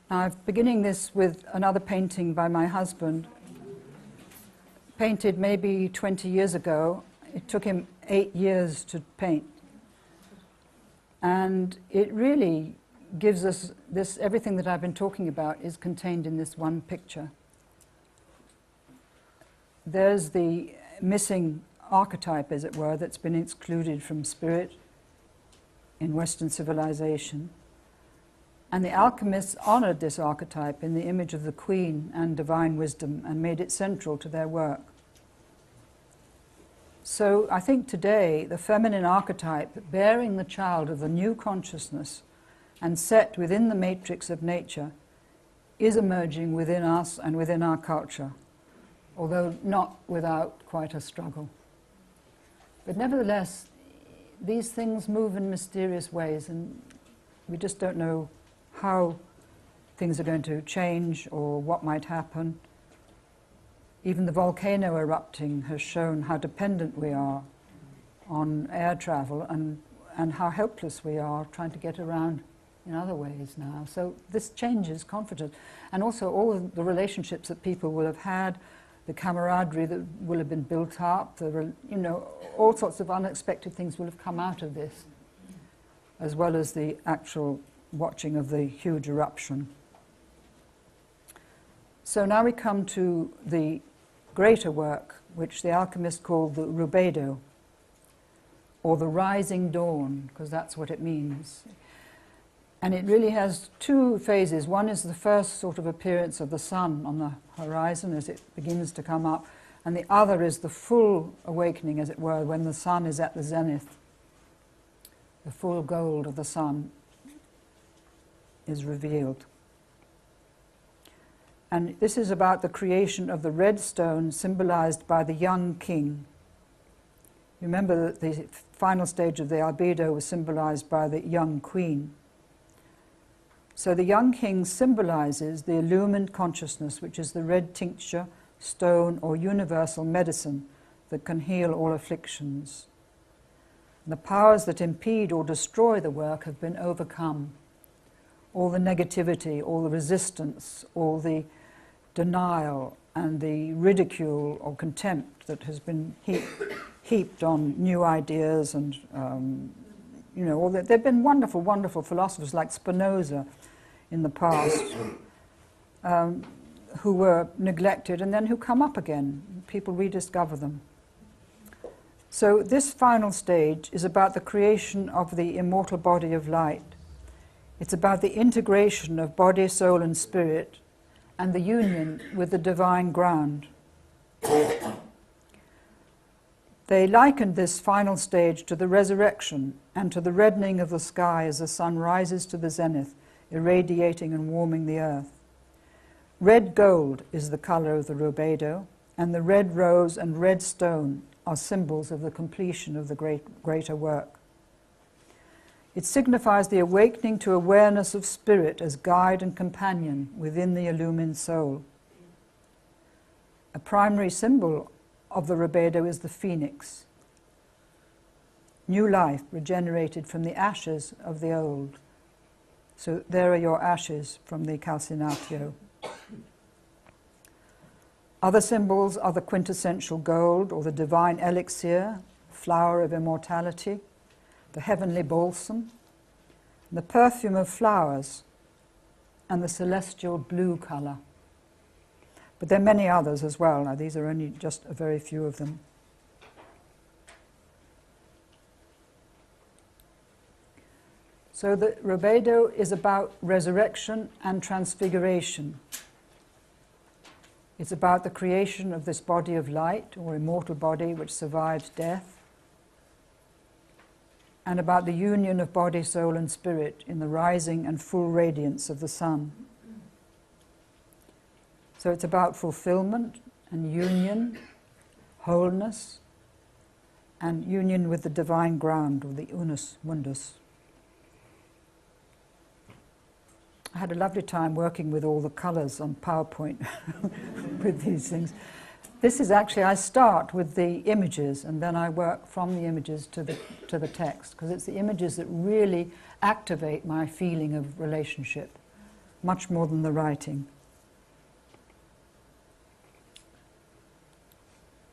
Now, I'm beginning this with another painting by my husband, painted maybe 20 years ago. It took him 8 years to paint. And it really gives us this, everything that I've been talking about is contained in this one picture. There's the missing archetype, as it were, that's been excluded from spirit in Western civilization. And the alchemists honored this archetype in the image of the queen and divine wisdom and made it central to their work. So I think today the feminine archetype, bearing the child of the new consciousness and set within the matrix of nature, is emerging within us and within our culture, although not without quite a struggle. But nevertheless, these things move in mysterious ways, and we just don't know how things are going to change or what might happen. Even the volcano erupting has shown how dependent we are on air travel and how helpless we are trying to get around in other ways now. So this changes confidence. And also all of the relationships that people will have had, the camaraderie that will have been built up, all sorts of unexpected things will have come out of this, as well as the actual watching of the huge eruption. So now we come to the greater work, which the alchemists called the rubedo, or the rising dawn, because that's what it means. And it really has two phases. One is the first sort of appearance of the sun on the horizon as it begins to come up, and the other is the full awakening, as it were, when the sun is at the zenith. The full gold of the sun is revealed. And this is about the creation of the red stone symbolized by the young king. Remember that the final stage of the albedo was symbolized by the young queen. So the young king symbolizes the illumined consciousness, which is the red tincture, stone, or universal medicine that can heal all afflictions. And the powers that impede or destroy the work have been overcome. All the negativity, all the resistance, all the denial and the ridicule or contempt that has been heaped on new ideas and, all that. There have been wonderful, wonderful philosophers like Spinoza in the past who were neglected and then who come up again. People rediscover them. So this final stage is about the creation of the immortal body of light. It's about the integration of body, soul, and spirit, and the union with the divine ground. They likened this final stage to the resurrection and to the reddening of the sky as the sun rises to the zenith, irradiating and warming the earth. Red gold is the color of the rubedo, and the red rose and red stone are symbols of the completion of the greater work. It signifies the awakening to awareness of spirit as guide and companion within the illumined soul. A primary symbol of the rubedo is the phoenix, new life regenerated from the ashes of the old. So there are your ashes from the calcinatio. Other symbols are the quintessential gold, or the divine elixir, flower of immortality, the heavenly balsam, the perfume of flowers, and the celestial blue color. But there are many others as well. Now, these are only just a very few of them. So the rubedo is about resurrection and transfiguration. It's about the creation of this body of light, or immortal body, which survives death, and about the union of body, soul, and spirit in the rising and full radiance of the sun. So it's about fulfillment and union, wholeness, and union with the divine ground, or the unus mundus. I had a lovely time working with all the colours on PowerPoint with these things. This is actually, I start with the images and then I work from the images to the text, because it's the images that really activate my feeling of relationship much more than the writing.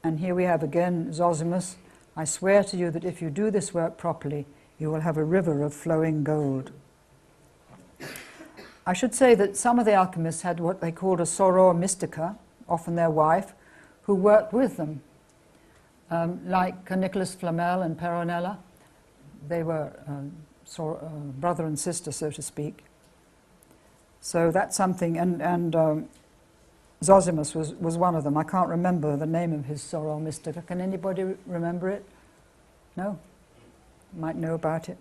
And here we have again Zosimus, I swear to you that if you do this work properly, you will have a river of flowing gold. I should say that some of the alchemists had what they called a soror mystica, often their wife, who worked with them, like Nicholas Flamel and Peronella. They were brother and sister, so to speak. So that's something, and Zosimus was one of them. I can't remember the name of his soror mystica. Can anybody remember it? No? Might know about it.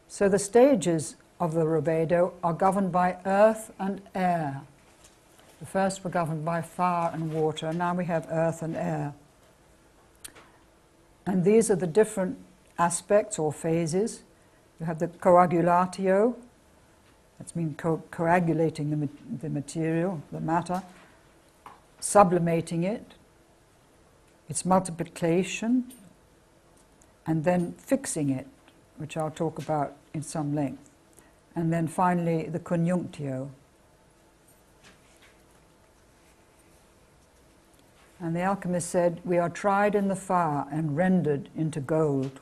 So the stages of the rubedo are governed by earth and air. The first were governed by fire and water, and now we have earth and air. And these are the different aspects or phases. You have the coagulatio, that's mean coagulating the material, the matter, sublimating it, its multiplication, and then fixing it, which I'll talk about in some length. And then finally, the conjunctio. And the alchemist said, we are tried in the fire and rendered into gold.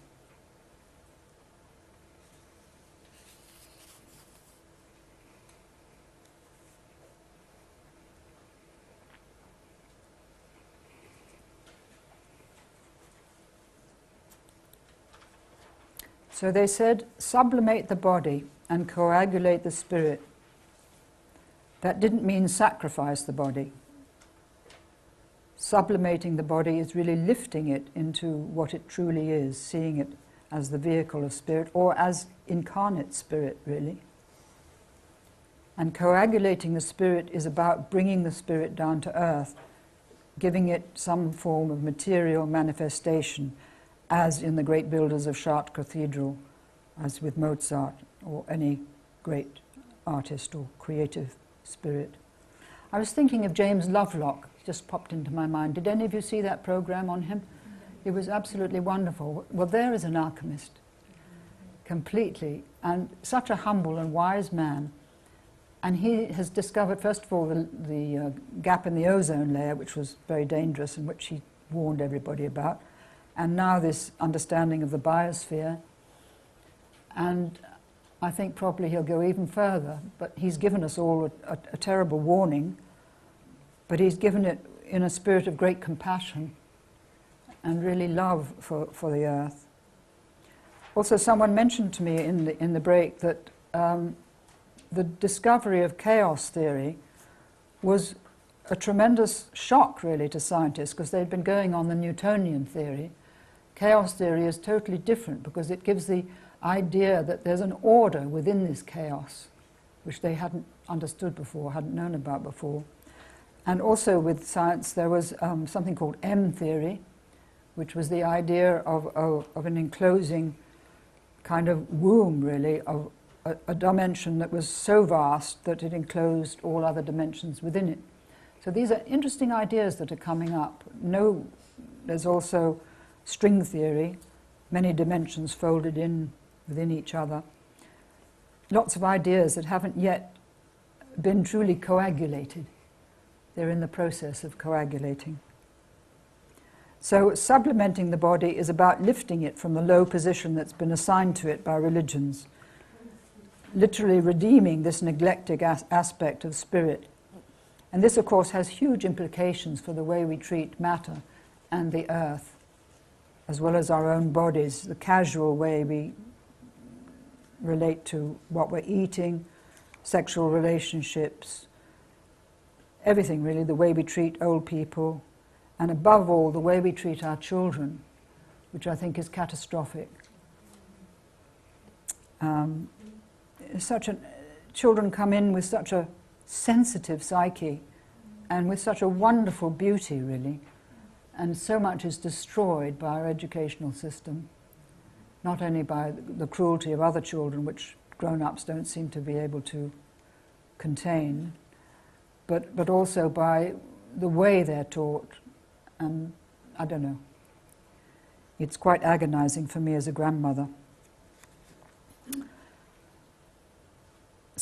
So they said, sublimate the body and coagulate the spirit. That didn't mean sacrifice the body. Sublimating the body is really lifting it into what it truly is, seeing it as the vehicle of spirit, or as incarnate spirit, really. And coagulating the spirit is about bringing the spirit down to earth, giving it some form of material manifestation, as in the great builders of Chartres Cathedral, as with Mozart, or any great artist or creative spirit. I was thinking of James Lovelock, just popped into my mind. Did any of you see that program on him? It was absolutely wonderful. Well, there is an alchemist, completely, and such a humble and wise man. And he has discovered, first of all, the gap in the ozone layer, which was very dangerous and which he warned everybody about. And now this understanding of the biosphere. And I think probably he'll go even further, but he's given us all a terrible warning, but he's given it in a spirit of great compassion and really love for the earth. Also, someone mentioned to me in the break that the discovery of chaos theory was a tremendous shock, really, to scientists, because they'd been going on the Newtonian theory. Chaos theory is totally different because it gives the idea that there's an order within this chaos, which they hadn't understood before, hadn't known about before. And also with science, there was something called M theory, which was the idea of an enclosing kind of womb, really, of a dimension that was so vast that it enclosed all other dimensions within it. So these are interesting ideas that are coming up. There's also string theory, many dimensions folded in within each other. Lots of ideas that haven't yet been truly coagulated. They're in the process of coagulating. So sublimating the body is about lifting it from the low position that's been assigned to it by religions, literally redeeming this neglected aspect of spirit. And this, of course, has huge implications for the way we treat matter and the earth, as well as our own bodies, the casual way we relate to what we're eating, sexual relationships, everything really, the way we treat old people, and above all, the way we treat our children, which I think is catastrophic. Children come in with such a sensitive psyche and with such a wonderful beauty, really, and so much is destroyed by our educational system, not only by the cruelty of other children, which grown-ups don't seem to be able to contain, but also by the way they're taught. And I don't know. It's quite agonizing for me as a grandmother.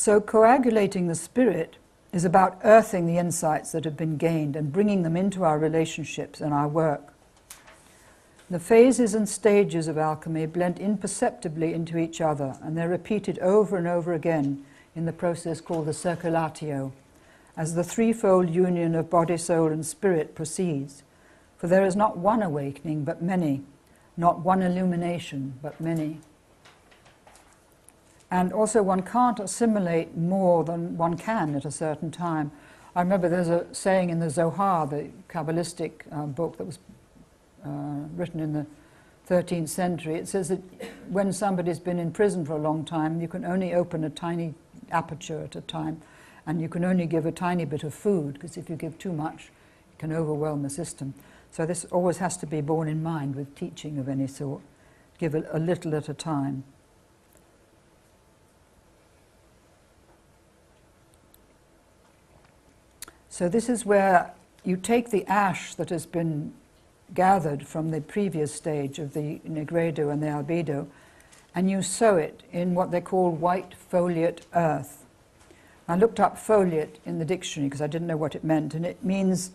So coagulating the spirit is about earthing the insights that have been gained and bringing them into our relationships and our work. The phases and stages of alchemy blend imperceptibly into each other, and they're repeated over and over again in the process called the circulatio, as the threefold union of body, soul and spirit proceeds. For there is not one awakening, but many, not one illumination, but many. And also one can't assimilate more than one can at a certain time. I remember there's a saying in the Zohar, the Kabbalistic book that was written in the 13th century. It says that when somebody's been in prison for a long time, you can only open a tiny aperture at a time, and you can only give a tiny bit of food, because if you give too much, it can overwhelm the system. So this always has to be borne in mind with teaching of any sort. Give a little at a time. So this is where you take the ash that has been gathered from the previous stage of the negredo and the albedo, and you sow it in what they call white foliate earth. I looked up foliate in the dictionary because I didn't know what it meant, and it means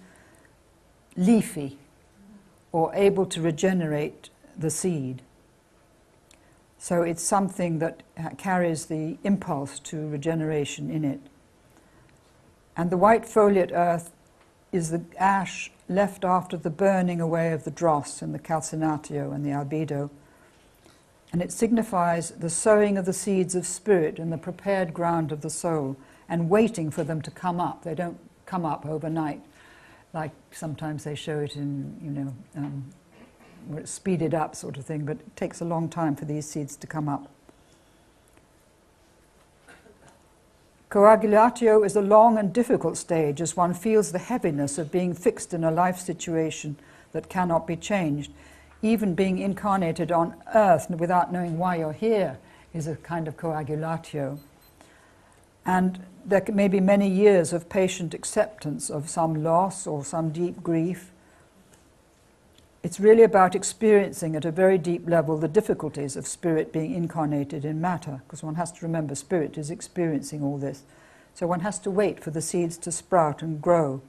leafy or able to regenerate the seed. So it's something that carries the impulse to regeneration in it. And the white foliate earth is the ash left after the burning away of the dross and the calcinatio and the albedo. And it signifies the sowing of the seeds of spirit in the prepared ground of the soul and waiting for them to come up. They don't come up overnight, like sometimes they show it in, where it's speeded up sort of thing, but it takes a long time for these seeds to come up. Coagulatio is a long and difficult stage as one feels the heaviness of being fixed in a life situation that cannot be changed. Even being incarnated on earth without knowing why you're here is a kind of coagulatio. And there may be many years of patient acceptance of some loss or some deep grief. It's really about experiencing at a very deep level the difficulties of spirit being incarnated in matter, because one has to remember spirit is experiencing all this. So one has to wait for the seeds to sprout and grow.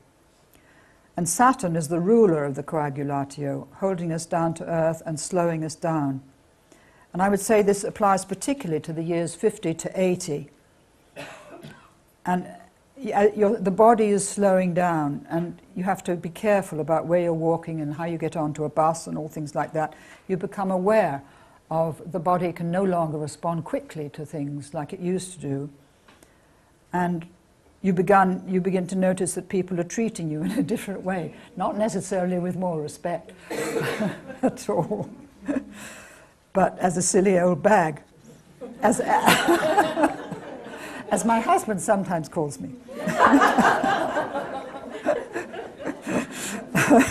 And Saturn is the ruler of the coagulatio, holding us down to earth and slowing us down. And I would say this applies particularly to the years 50 to 80. And the body is slowing down, and you have to be careful about where you're walking and how you get onto a bus and all things like that. You become aware of the body can no longer respond quickly to things like it used to do. And you begin to notice that people are treating you in a different way, not necessarily with more respect at all, but as a silly old bag, as my husband sometimes calls me.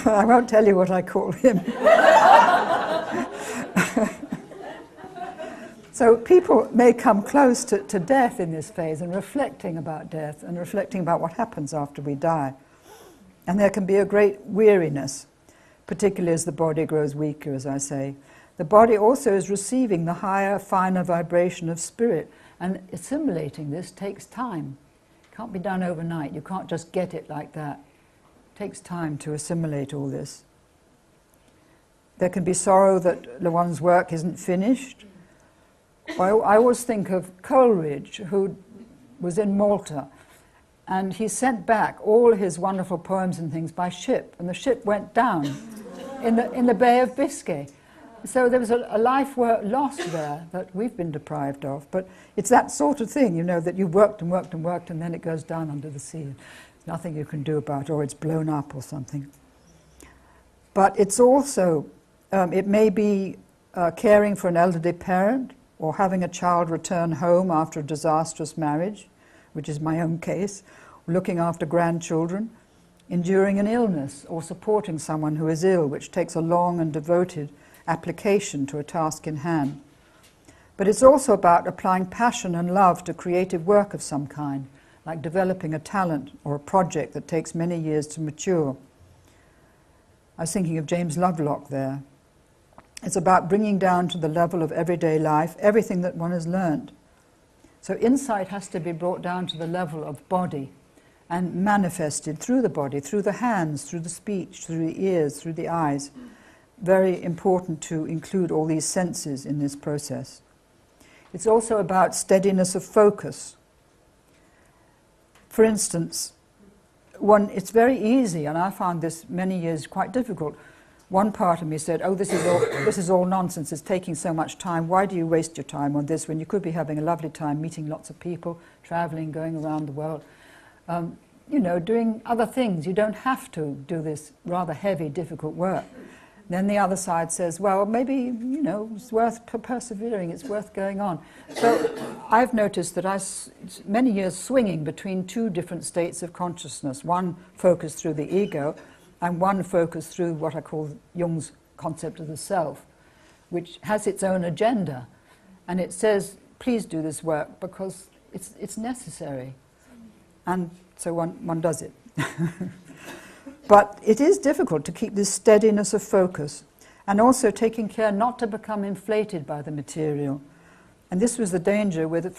I won't tell you what I call him. So people may come close to death in this phase and reflecting about death and reflecting about what happens after we die. And there can be a great weariness, particularly as the body grows weaker, as I say. The body also is receiving the higher, finer vibration of spirit, and assimilating this takes time. It can't be done overnight. You can't just get it like that. It takes time to assimilate all this. There can be sorrow that one's work isn't finished. I always think of Coleridge, who was in Malta, and he sent back all his wonderful poems and things by ship, and the ship went down in the Bay of Biscay. So there was a life work lost there that we've been deprived of. But it's that sort of thing, you know, that you worked and worked and worked, and then it goes down under the sea. There's nothing you can do about it, or it's blown up or something. But it's also, it may be caring for an elderly parent, or having a child return home after a disastrous marriage, which is my own case, looking after grandchildren, enduring an illness, or supporting someone who is ill, which takes a long and devoted application to a task in hand. But it's also about applying passion and love to creative work of some kind, like developing a talent or a project that takes many years to mature. I was thinking of James Lovelock there. It's about bringing down to the level of everyday life everything that one has learned. So insight has to be brought down to the level of body and manifested through the body, through the hands, through the speech, through the ears, through the eyes. Very important to include all these senses in this process. It's also about steadiness of focus. For instance, it's very easy, and I found this many years quite difficult. One part of me said, oh, this is all nonsense, it's taking so much time, why do you waste your time on this when you could be having a lovely time meeting lots of people, traveling, going around the world, you know, doing other things. You don't have to do this rather heavy, difficult work. Then the other side says, well, maybe, you know, it's worth persevering, it's worth going on. So I've noticed that many years swinging between two different states of consciousness, one focused through the ego and one focused through what I call Jung's concept of the self, which has its own agenda. And it says, please do this work because it's necessary. And so one does it. But it is difficult to keep this steadiness of focus and also taking care not to become inflated by the material. And this was the danger with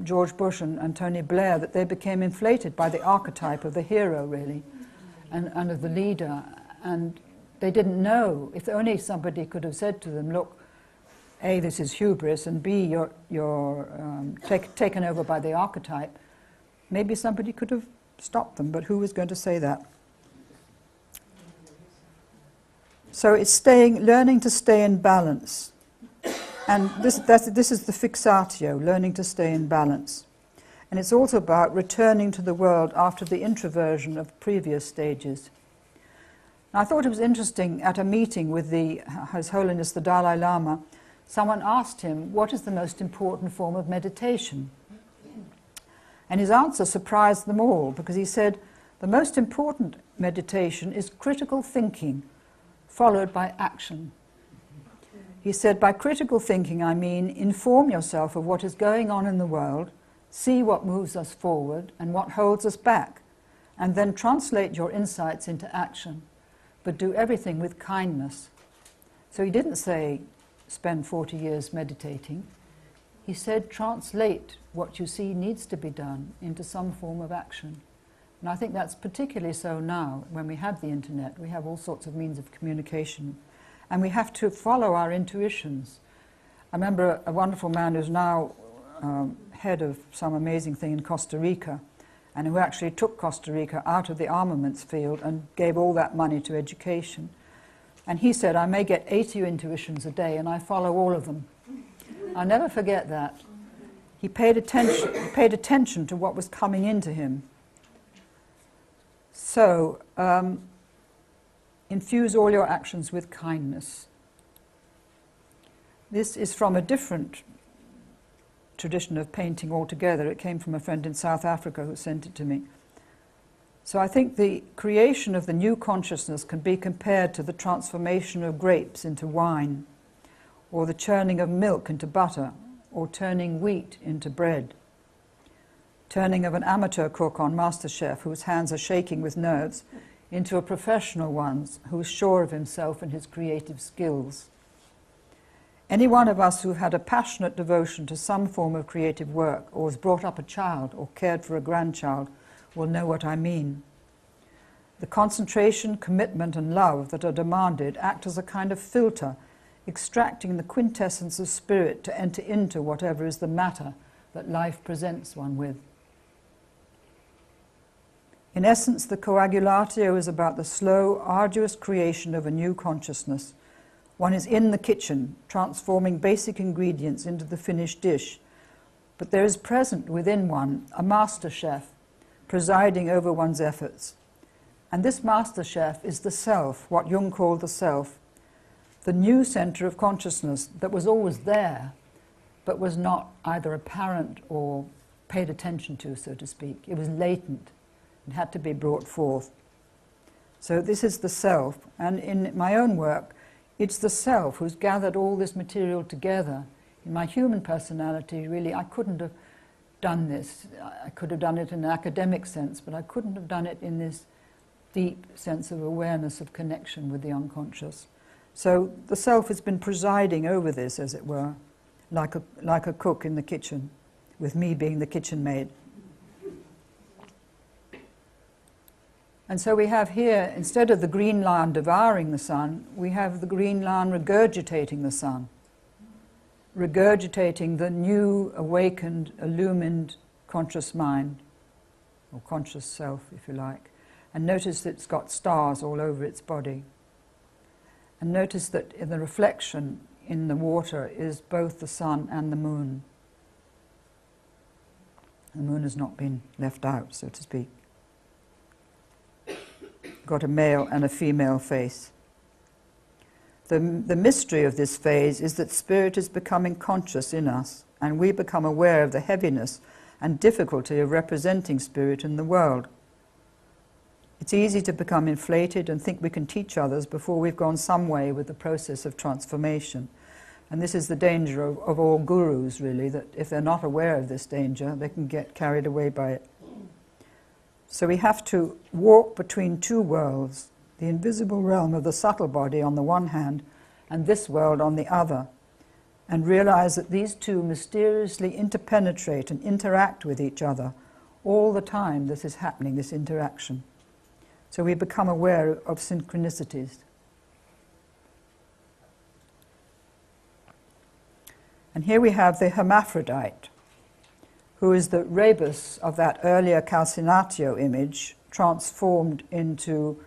George Bush and Tony Blair, that they became inflated by the archetype of the hero, really, and of the leader. And they didn't know. If only somebody could have said to them, look, A, this is hubris, and B, you're taken over by the archetype, maybe somebody could have stopped them, but who was going to say that? So it's learning to stay in balance. And this is the fixatio, learning to stay in balance. And it's also about returning to the world after the introversion of previous stages. And I thought it was interesting, at a meeting with His Holiness the Dalai Lama, someone asked him, what is the most important form of meditation? And his answer surprised them all, because he said, the most important meditation is critical thinking, followed by action. He said, by critical thinking, I mean inform yourself of what is going on in the world, see what moves us forward and what holds us back, and then translate your insights into action, but do everything with kindness. So he didn't say, spend 40 years meditating. He said, translate what you see needs to be done into some form of action. And I think that's particularly so now, when we have the internet. We have all sorts of means of communication. And we have to follow our intuitions. I remember a wonderful man who's now head of some amazing thing in Costa Rica, and who actually took Costa Rica out of the armaments field and gave all that money to education. And he said, I may get 80 intuitions a day, and I follow all of them. I'll never forget that. He paid attention to what was coming into him. So, infuse all your actions with kindness. This is from a different tradition of painting altogether. It came from a friend in South Africa who sent it to me. So I think the creation of the new consciousness can be compared to the transformation of grapes into wine, or the churning of milk into butter, or turning wheat into bread. Turning of an amateur cook on MasterChef whose hands are shaking with nerves into a professional one who is sure of himself and his creative skills. Any one of us who had a passionate devotion to some form of creative work, or has brought up a child or cared for a grandchild, will know what I mean. The concentration, commitment and love that are demanded act as a kind of filter, extracting the quintessence of spirit to enter into whatever is the matter that life presents one with. In essence, the coagulatio is about the slow, arduous creation of a new consciousness. One is in the kitchen, transforming basic ingredients into the finished dish, but there is present within one a master chef, presiding over one's efforts. And this master chef is the self, what Jung called the self, the new center of consciousness that was always there, but was not either apparent or paid attention to, so to speak. It was latent. It had to be brought forth. So this is the self, and in my own work, it's the self who's gathered all this material together. In my human personality, really, I couldn't have done this. I could have done it in an academic sense, but I couldn't have done it in this deep sense of awareness of connection with the unconscious. So the self has been presiding over this, as it were, like a cook in the kitchen. with me being the kitchen maid. And so we have here, instead of the green lion devouring the sun, we have the green lion regurgitating the sun, regurgitating the new, awakened, illumined conscious mind, or conscious self, if you like. And notice that it's got stars all over its body. And notice that in the reflection in the water is both the sun and the moon. The moon has not been left out, so to speak. Got a male and a female face. The mystery of this phase is that spirit is becoming conscious in us, and we become aware of the heaviness and difficulty of representing spirit in the world. It's easy to become inflated and think we can teach others before we've gone some way with the process of transformation. And this is the danger of all gurus, really, that if they're not aware of this danger, they can get carried away by it. So we have to walk between two worlds, the invisible realm of the subtle body on the one hand, and this world on the other, and realize that these two mysteriously interpenetrate and interact with each other all the time this is happening, this interaction. So we become aware of synchronicities. And here we have the hermaphrodite, who is the rebus of that earlier calcinatio image, transformed into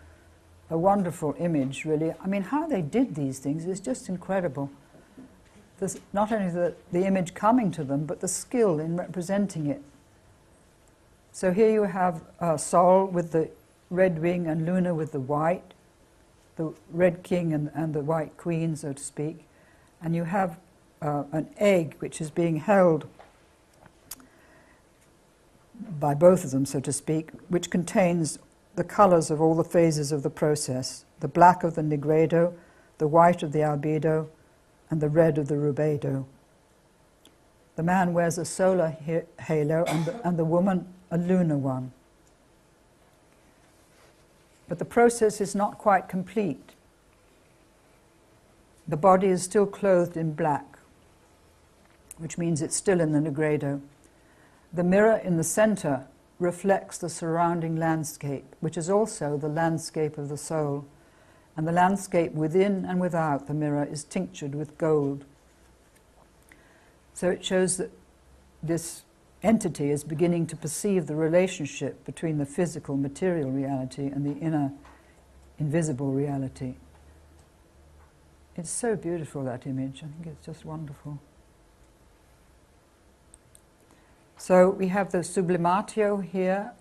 a wonderful image, really. I mean, how they did these things is just incredible. There's not only the image coming to them, but the skill in representing it. So here you have Sol with the red wing and Luna with the white, the red king and the white queen, so to speak. And you have an egg which is being held by both of them, so to speak, which contains the colors of all the phases of the process, the black of the nigredo, the white of the albedo, and the red of the rubedo. The man wears a solar halo and the woman a lunar one. But the process is not quite complete. The body is still clothed in black, which means it's still in the nigredo. The mirror in the center reflects the surrounding landscape, which is also the landscape of the soul. And the landscape within and without the mirror is tinctured with gold. So it shows that this entity is beginning to perceive the relationship between the physical, material reality and the inner, invisible reality. It's so beautiful, that image. I think it's just wonderful. So we have the sublimatio here,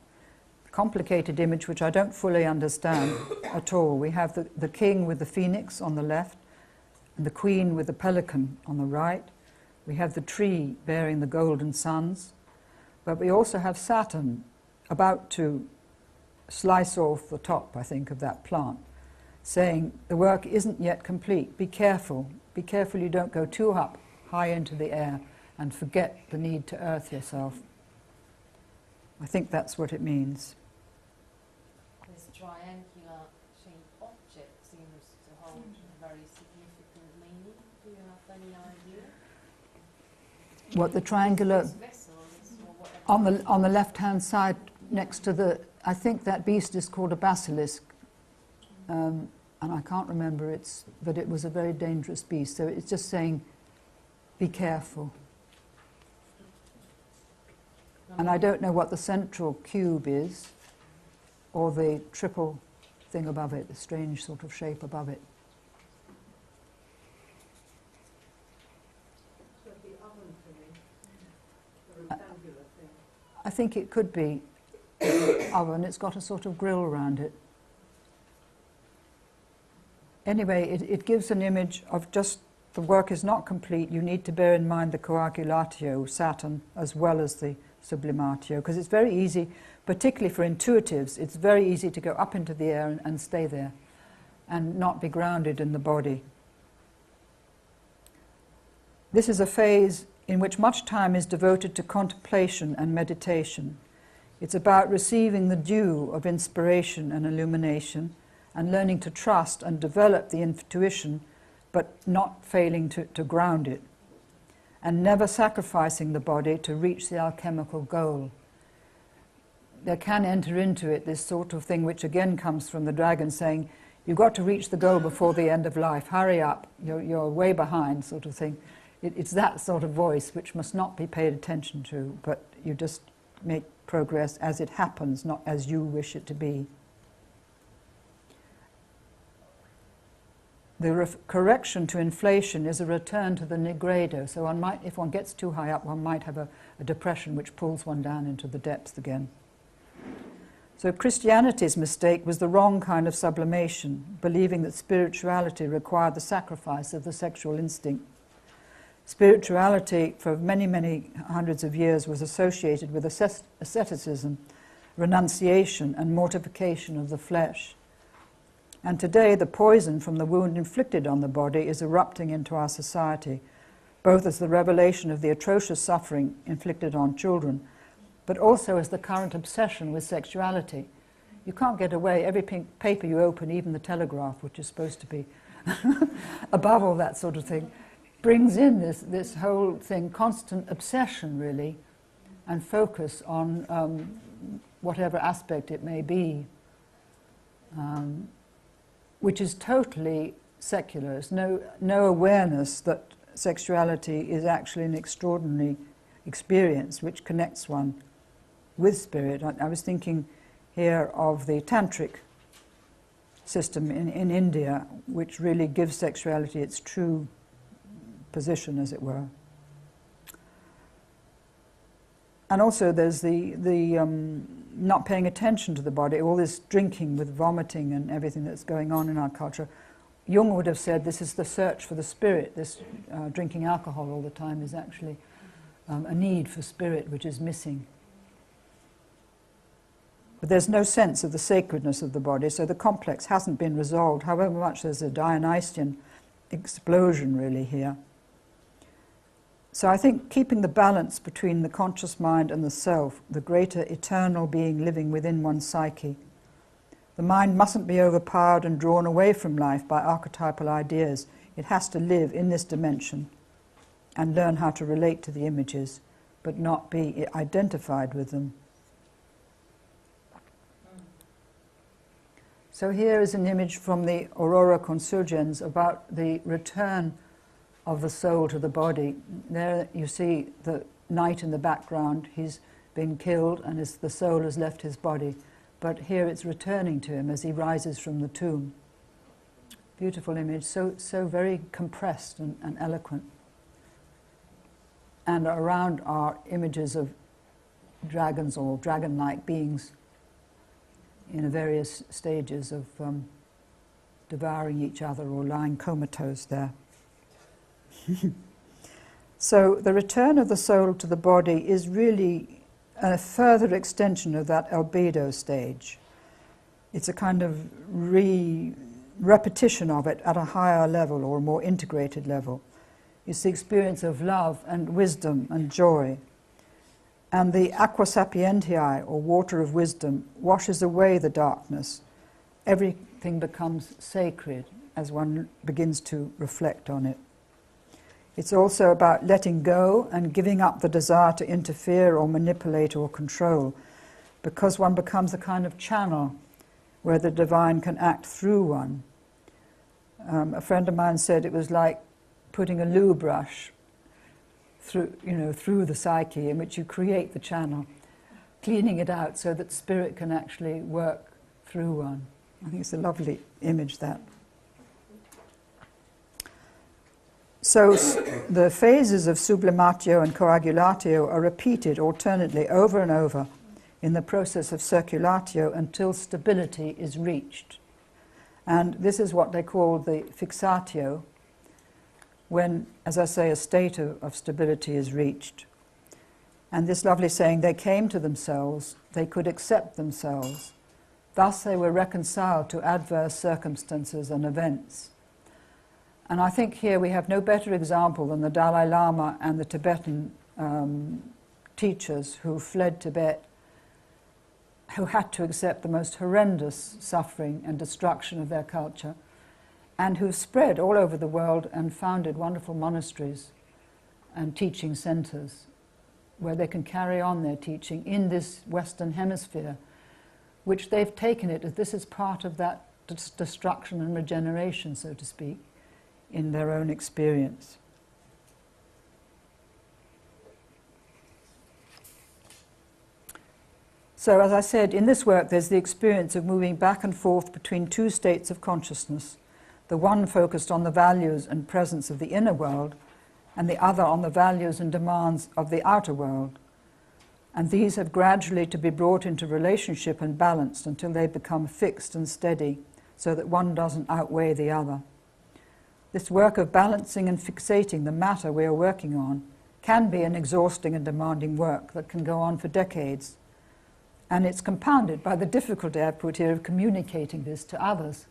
complicated image which I don't fully understand at all. We have the king with the phoenix on the left and the queen with the pelican on the right. We have the tree bearing the golden suns. But we also have Saturn about to slice off the top, I think, of that plant, saying the work isn't yet complete. Be careful. Be careful you don't go too up, high into the air, and forget the need to earth yourself. I think that's what it means. This triangular shaped object seems to hold a very significant meaning. Do you have any idea? What the triangular Vessel is, or whatever. on the left-hand side next to the, I think that beast is called a basilisk, and I can't remember but it was a very dangerous beast. So it's just saying, be careful. And I don't know what the central cube is, or the triple thing above it, the strange sort of shape above it. Like the oven thing, the rectangular thing. I think it could be an oven. It's got a sort of grill around it. Anyway, it gives an image of just the work is not complete. You need to bear in mind the coagulatio, Saturn, as well as the sublimatio, because it's very easy, particularly for intuitives, it's very easy to go up into the air and stay there and not be grounded in the body. This is a phase in which much time is devoted to contemplation and meditation. It's about receiving the dew of inspiration and illumination and learning to trust and develop the intuition, but not failing to ground it. and never sacrificing the body to reach the alchemical goal. There can enter into it this sort of thing which again comes from the dragon saying, you've got to reach the goal before the end of life, hurry up, you're way behind, sort of thing. It's that sort of voice which must not be paid attention to, but you just make progress as it happens, not as you wish it to be. The correction to inflation is a return to the nigredo. So one might, if one gets too high up, one might have a depression which pulls one down into the depths again. So Christianity's mistake was the wrong kind of sublimation, believing that spirituality required the sacrifice of the sexual instinct. Spirituality, for many, many hundreds of years, was associated with asceticism, renunciation, and mortification of the flesh. And today, the poison from the wound inflicted on the body is erupting into our society, both as the revelation of the atrocious suffering inflicted on children, but also as the current obsession with sexuality. You can't get away. Every paper you open, even the Telegraph, which is supposed to be above all that sort of thing, brings in this whole thing, constant obsession, really, and focus on whatever aspect it may be. Which is totally secular. There's no awareness that sexuality is actually an extraordinary experience which connects one with spirit. I was thinking here of the tantric system in India, which really gives sexuality its true position, as it were. And also there's the not paying attention to the body, all this drinking with vomiting and everything that's going on in our culture. Jung would have said this is the search for the spirit. This drinking alcohol all the time is actually a need for spirit which is missing. But there's no sense of the sacredness of the body, so the complex hasn't been resolved, however much there's a Dionysian explosion really here. So I think keeping the balance between the conscious mind and the self, the greater eternal being living within one's psyche. The mind mustn't be overpowered and drawn away from life by archetypal ideas. It has to live in this dimension and learn how to relate to the images, but not be identified with them. So here is an image from the Aurora Consurgens about the return of the soul to the body. There you see the knight in the background. He's been killed and the soul has left his body. But here it's returning to him as he rises from the tomb. Beautiful image, so very compressed and eloquent. And around are images of dragons or dragon-like beings in various stages of devouring each other or lying comatose there. So the return of the soul to the body is really a further extension of that albedo stage. It's a kind of repetition of it at a higher level or a more integrated level. It's the experience of love and wisdom and joy. And the aqua sapientiae, or water of wisdom, washes away the darkness. Everything becomes sacred as one begins to reflect on it. It's also about letting go and giving up the desire to interfere or manipulate or control, because one becomes a kind of channel where the divine can act through one. A friend of mine said it was like putting a loo brush through the psyche, in which you create the channel, cleaning it out so that spirit can actually work through one. I think it's a lovely image, that. So the phases of sublimatio and coagulatio are repeated alternately over and over in the process of circulatio until stability is reached. And this is what they call the fixatio, when, as I say, a state of stability is reached. And this lovely saying, they came to themselves, they could accept themselves. Thus they were reconciled to adverse circumstances and events. And I think here we have no better example than the Dalai Lama and the Tibetan teachers who fled Tibet, who had to accept the most horrendous suffering and destruction of their culture, and who spread all over the world and founded wonderful monasteries and teaching centers where they can carry on their teaching in this Western Hemisphere, which they've taken it as this is part of that destruction and regeneration, so to speak, in their own experience. So, as I said, in this work there's the experience of moving back and forth between two states of consciousness, the one focused on the values and presence of the inner world, and the other on the values and demands of the outer world. And these have gradually to be brought into relationship and balanced until they become fixed and steady, so that one doesn't outweigh the other. This work of balancing and fixating the matter we are working on can be an exhausting and demanding work that can go on for decades. And it's compounded by the difficulty I've put here of communicating this to others.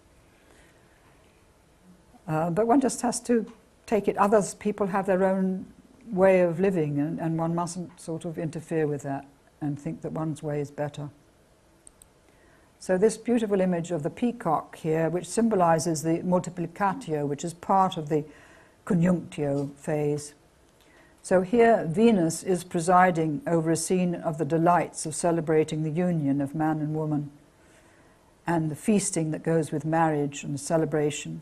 But one just has to take it. People have their own way of living, and one mustn't sort of interfere with that and think that one's way is better. So this beautiful image of the peacock here, which symbolizes the multiplicatio, which is part of the conjunctio phase. So here Venus is presiding over a scene of the delights of celebrating the union of man and woman and the feasting that goes with marriage and the celebration.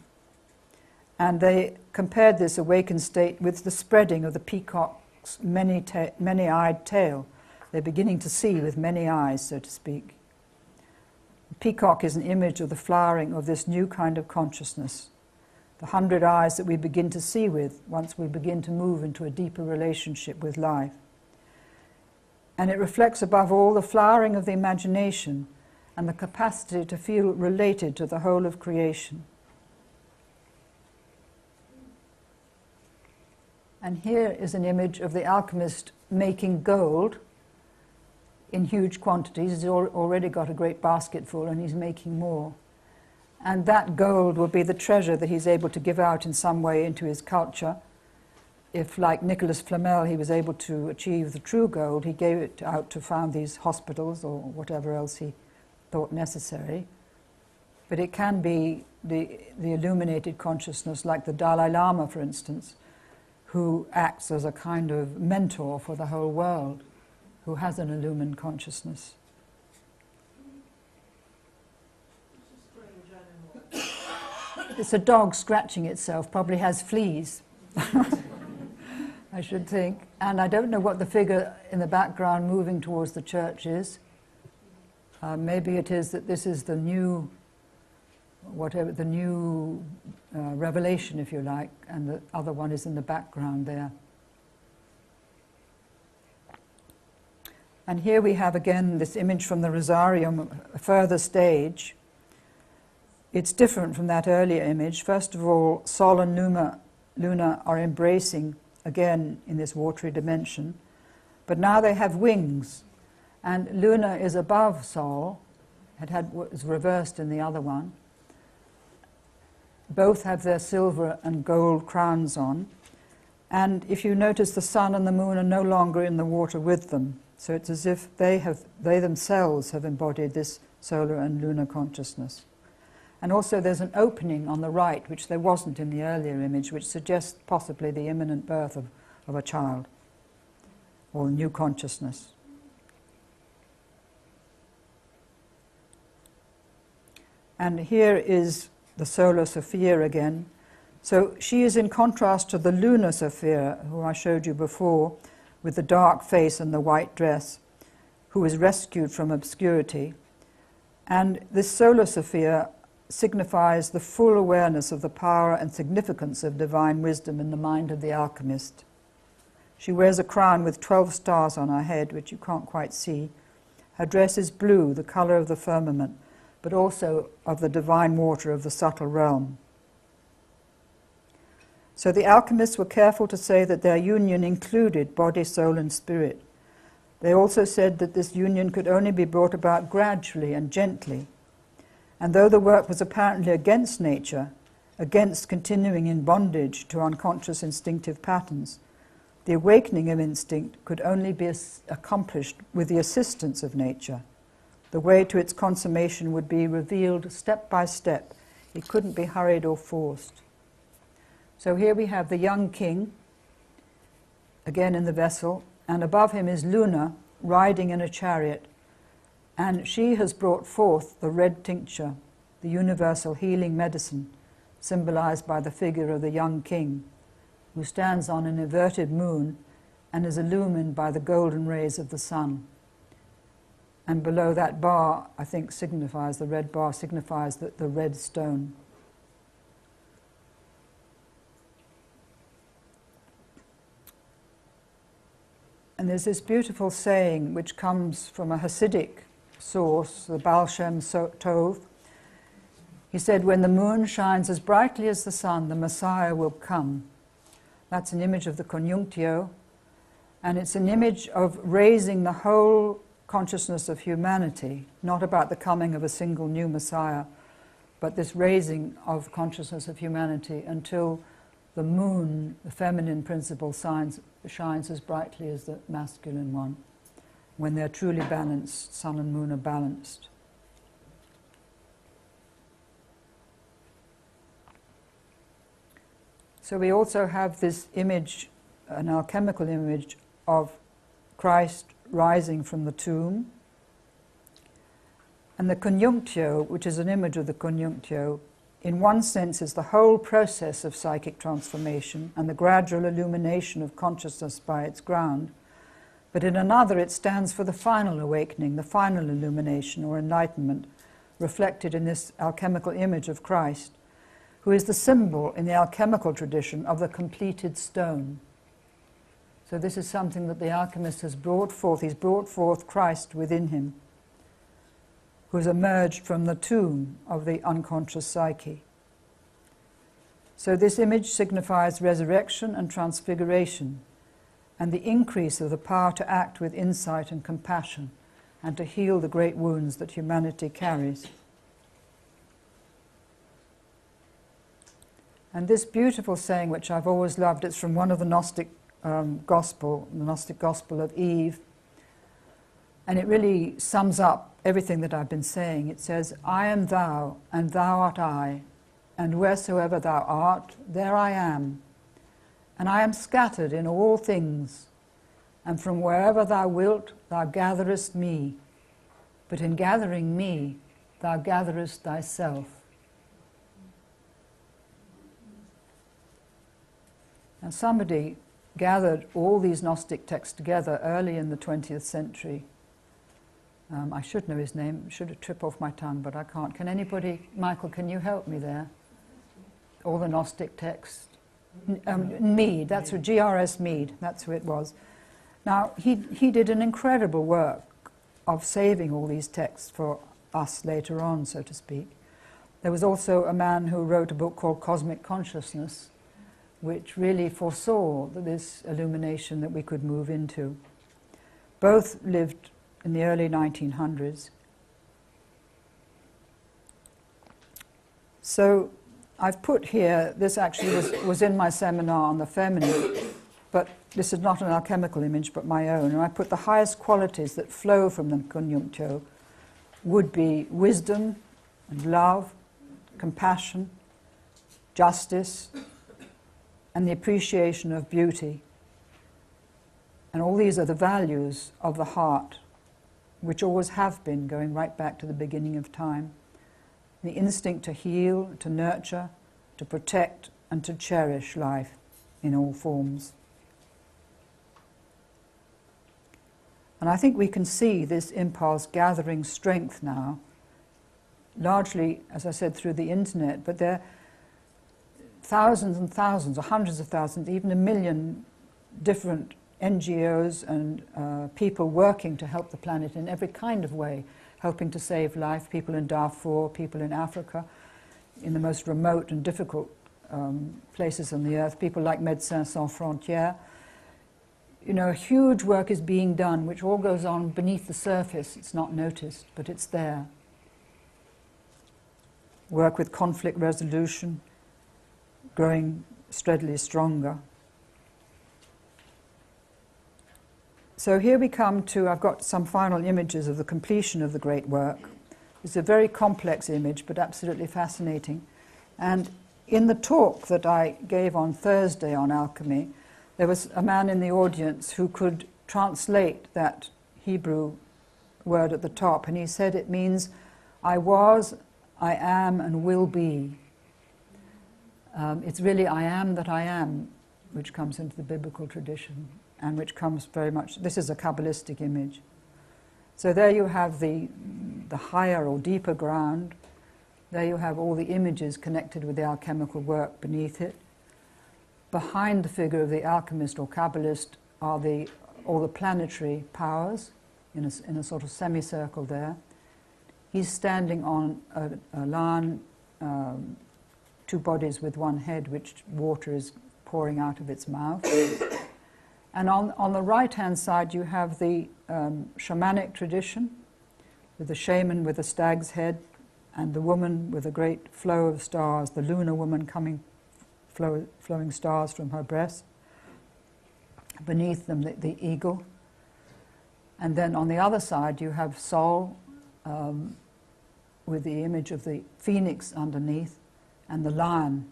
And they compared this awakened state with the spreading of the peacock's many-eyed tail. They're beginning to see with many eyes, so to speak. The peacock is an image of the flowering of this new kind of consciousness, the 100 eyes that we begin to see with once we begin to move into a deeper relationship with life. And it reflects above all the flowering of the imagination and the capacity to feel related to the whole of creation. And here is an image of the alchemist making gold in huge quantities. He's already got a great basket full and he's making more. And that gold will be the treasure that he's able to give out in some way into his culture. If, like Nicholas Flamel, he was able to achieve the true gold, he gave it out to found these hospitals or whatever else he thought necessary. But it can be the illuminated consciousness, like the Dalai Lama, for instance, who acts as a kind of mentor for the whole world, who has an illumined consciousness. It's a dog scratching itself, probably has fleas, I should think. And I don't know what the figure in the background moving towards the church is. Maybe it is that this is the new, revelation, if you like, and the other one is in the background there. And here we have again this image from the Rosarium, a further stage. It's different from that earlier image. First of all, Sol and Luna are embracing again in this watery dimension, but now they have wings, and Luna is above Sol. Was reversed in the other one. Both have their silver and gold crowns on, and if you notice, the sun and the moon are no longer in the water with them. So it's as if they themselves have embodied this solar and lunar consciousness. And also there's an opening on the right, which there wasn't in the earlier image, which suggests possibly the imminent birth of a child, or new consciousness. And here is the solar Sophia again. So she is in contrast to the lunar Sophia, who I showed you before, with the dark face and the white dress, who was rescued from obscurity. And this solar Sophia signifies the full awareness of the power and significance of divine wisdom in the mind of the alchemist. She wears a crown with 12 stars on her head, which you can't quite see. Her dress is blue, the color of the firmament, but also of the divine water of the subtle realm. So the alchemists were careful to say that their union included body, soul, and spirit. They also said that this union could only be brought about gradually and gently. And though the work was apparently against nature, against continuing in bondage to unconscious instinctive patterns, the awakening of instinct could only be accomplished with the assistance of nature. The way to its consummation would be revealed step by step. It couldn't be hurried or forced. So here we have the young king again in the vessel, and above him is Luna, riding in a chariot, and she has brought forth the red tincture, the universal healing medicine, symbolized by the figure of the young king, who stands on an inverted moon and is illumined by the golden rays of the sun. And below that bar, I think, signifies, the red bar signifies the red stone. And there's this beautiful saying which comes from a Hasidic source, the Baal Shem Tov. He said, when the moon shines as brightly as the sun, the Messiah will come. That's an image of the conjunctio, and it's an image of raising the whole consciousness of humanity, not about the coming of a single new Messiah, but this raising of consciousness of humanity until the moon, the feminine principle, shines as brightly as the masculine one. When they're truly balanced, sun and moon are balanced. So we also have this image, an alchemical image of Christ rising from the tomb. And the conjunctio, which is an image of the conjunctio, in one sense is the whole process of psychic transformation and the gradual illumination of consciousness by its ground. But in another it stands for the final awakening, the final illumination or enlightenment, reflected in this alchemical image of Christ, who is the symbol in the alchemical tradition of the completed stone. So this is something that the alchemist has brought forth. He's brought forth Christ within him, who has emerged from the tomb of the unconscious psyche. So this image signifies resurrection and transfiguration, and the increase of the power to act with insight and compassion, and to heal the great wounds that humanity carries. And this beautiful saying, which I've always loved, it's from one of the Gnostic Gospel, the Gnostic Gospel of Eve, and it really sums up everything that I've been saying. It says, I am thou, and thou art I, and wheresoever thou art, there I am. And I am scattered in all things, and from wherever thou wilt, thou gatherest me. But in gathering me, thou gatherest thyself. Now somebody gathered all these Gnostic texts together early in the 20th century. I should know his name, should trip off my tongue, but I can't. Can anybody, Michael, can you help me there? All the Gnostic texts. Mead, that's who, G.R.S. Mead, that's who it was. Now, he did an incredible work of saving all these texts for us later on, so to speak. There was also a man who wrote a book called Cosmic Consciousness, which really foresaw this illumination that we could move into. Both lived in the early 1900s. So I've put here, this actually was in my seminar on the feminine, but this is not an alchemical image but my own, and I put the highest qualities that flow from the conjunctio would be wisdom and love, compassion, justice, and the appreciation of beauty. And all these are the values of the heart, which always have been, going right back to the beginning of time. The instinct to heal, to nurture, to protect, and to cherish life in all forms. And I think we can see this impulse gathering strength now, largely, as I said, through the internet, but there are thousands and thousands, or hundreds of thousands, even 1 million different NGOs and people working to help the planet in every kind of way, helping to save life, people in Darfur, people in Africa, in the most remote and difficult places on the earth, people like Médecins Sans Frontières. You know, huge work is being done, which all goes on beneath the surface. It's not noticed, but it's there. Work with conflict resolution, growing steadily stronger. So here we come to, I've got some final images of the completion of the great work. It's a very complex image, but absolutely fascinating. And in the talk that I gave on Thursday on alchemy, there was a man in the audience who could translate that Hebrew word at the top, and he said it means I was, I am, and will be. It's really I am that I am, which comes into the biblical tradition, and which comes very much, this is a Kabbalistic image. So there you have the higher or deeper ground. There you have all the images connected with the alchemical work beneath it. Behind the figure of the alchemist or Kabbalist are all the planetary powers in a sort of semicircle there. He's standing on a lion, two bodies with one head, which water is pouring out of its mouth. And on the right-hand side you have the shamanic tradition, with the shaman with a stag's head, and the woman with a great flow of stars, the lunar woman flowing stars from her breast. Beneath them the eagle. And then on the other side you have Sol with the image of the phoenix underneath, and the lion,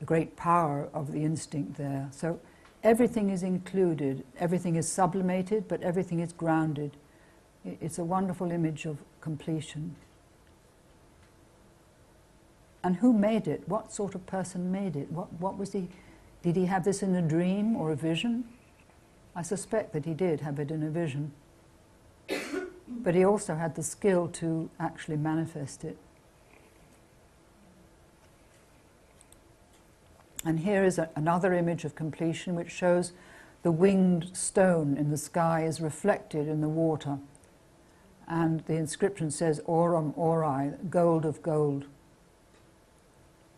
the great power of the instinct there. So everything is included, everything is sublimated, but everything is grounded. It's a wonderful image of completion. And who made it? What sort of person made it? What was he? Did he have this in a dream or a vision? I suspect that he did have it in a vision. But he also had the skill to actually manifest it. And here is another image of completion which shows the winged stone in the sky is reflected in the water. And the inscription says, Aurum Ori, gold of gold.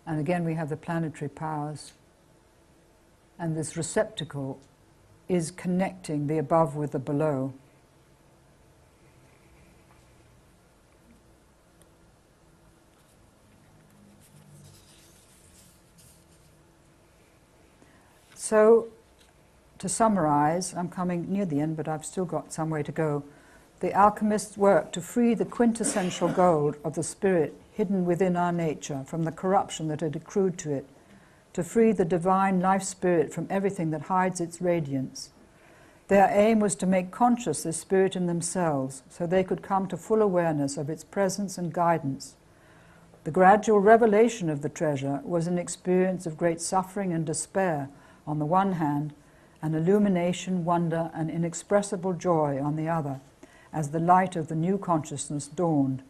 And again we have the planetary powers. And this receptacle is connecting the above with the below. So, to summarize, I'm coming near the end, but I've still got some way to go. The alchemists worked to free the quintessential gold of the spirit hidden within our nature from the corruption that had accrued to it, to free the divine life spirit from everything that hides its radiance. Their aim was to make conscious this spirit in themselves, so they could come to full awareness of its presence and guidance. The gradual revelation of the treasure was an experience of great suffering and despair on the one hand, and illumination, wonder, and inexpressible joy on the other, as the light of the new consciousness dawned.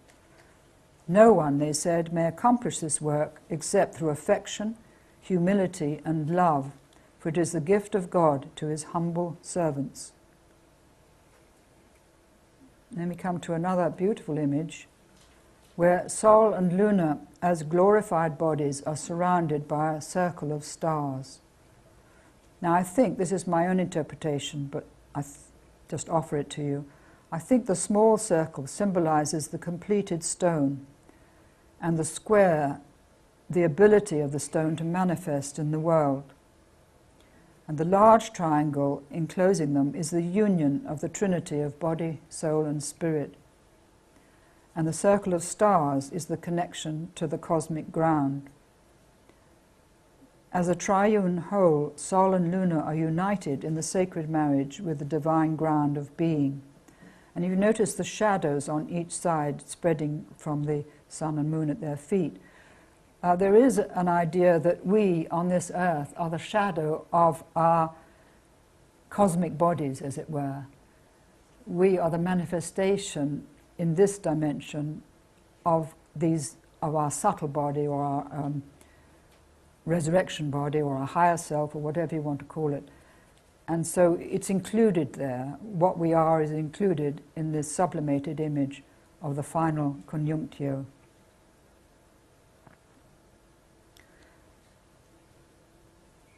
No one, they said, may accomplish this work except through affection, humility, and love, for it is the gift of God to his humble servants. Then we come to another beautiful image, where Sol and Luna, as glorified bodies, are surrounded by a circle of stars. Now I think, this is my own interpretation, but I just offer it to you. I think the small circle symbolizes the completed stone, and the square, the ability of the stone to manifest in the world. And the large triangle enclosing them is the union of the Trinity of body, soul, and spirit. And the circle of stars is the connection to the cosmic ground. As a triune whole, Sol and Luna are united in the sacred marriage with the divine ground of being. And you notice the shadows on each side spreading from the sun and moon at their feet. There is an idea that we on this earth are the shadow of our cosmic bodies, as it were. We are the manifestation in this dimension of our subtle body, or our resurrection body, or our higher self, or whatever you want to call it. And so it's included there. What we are is included in this sublimated image of the final conjunctio.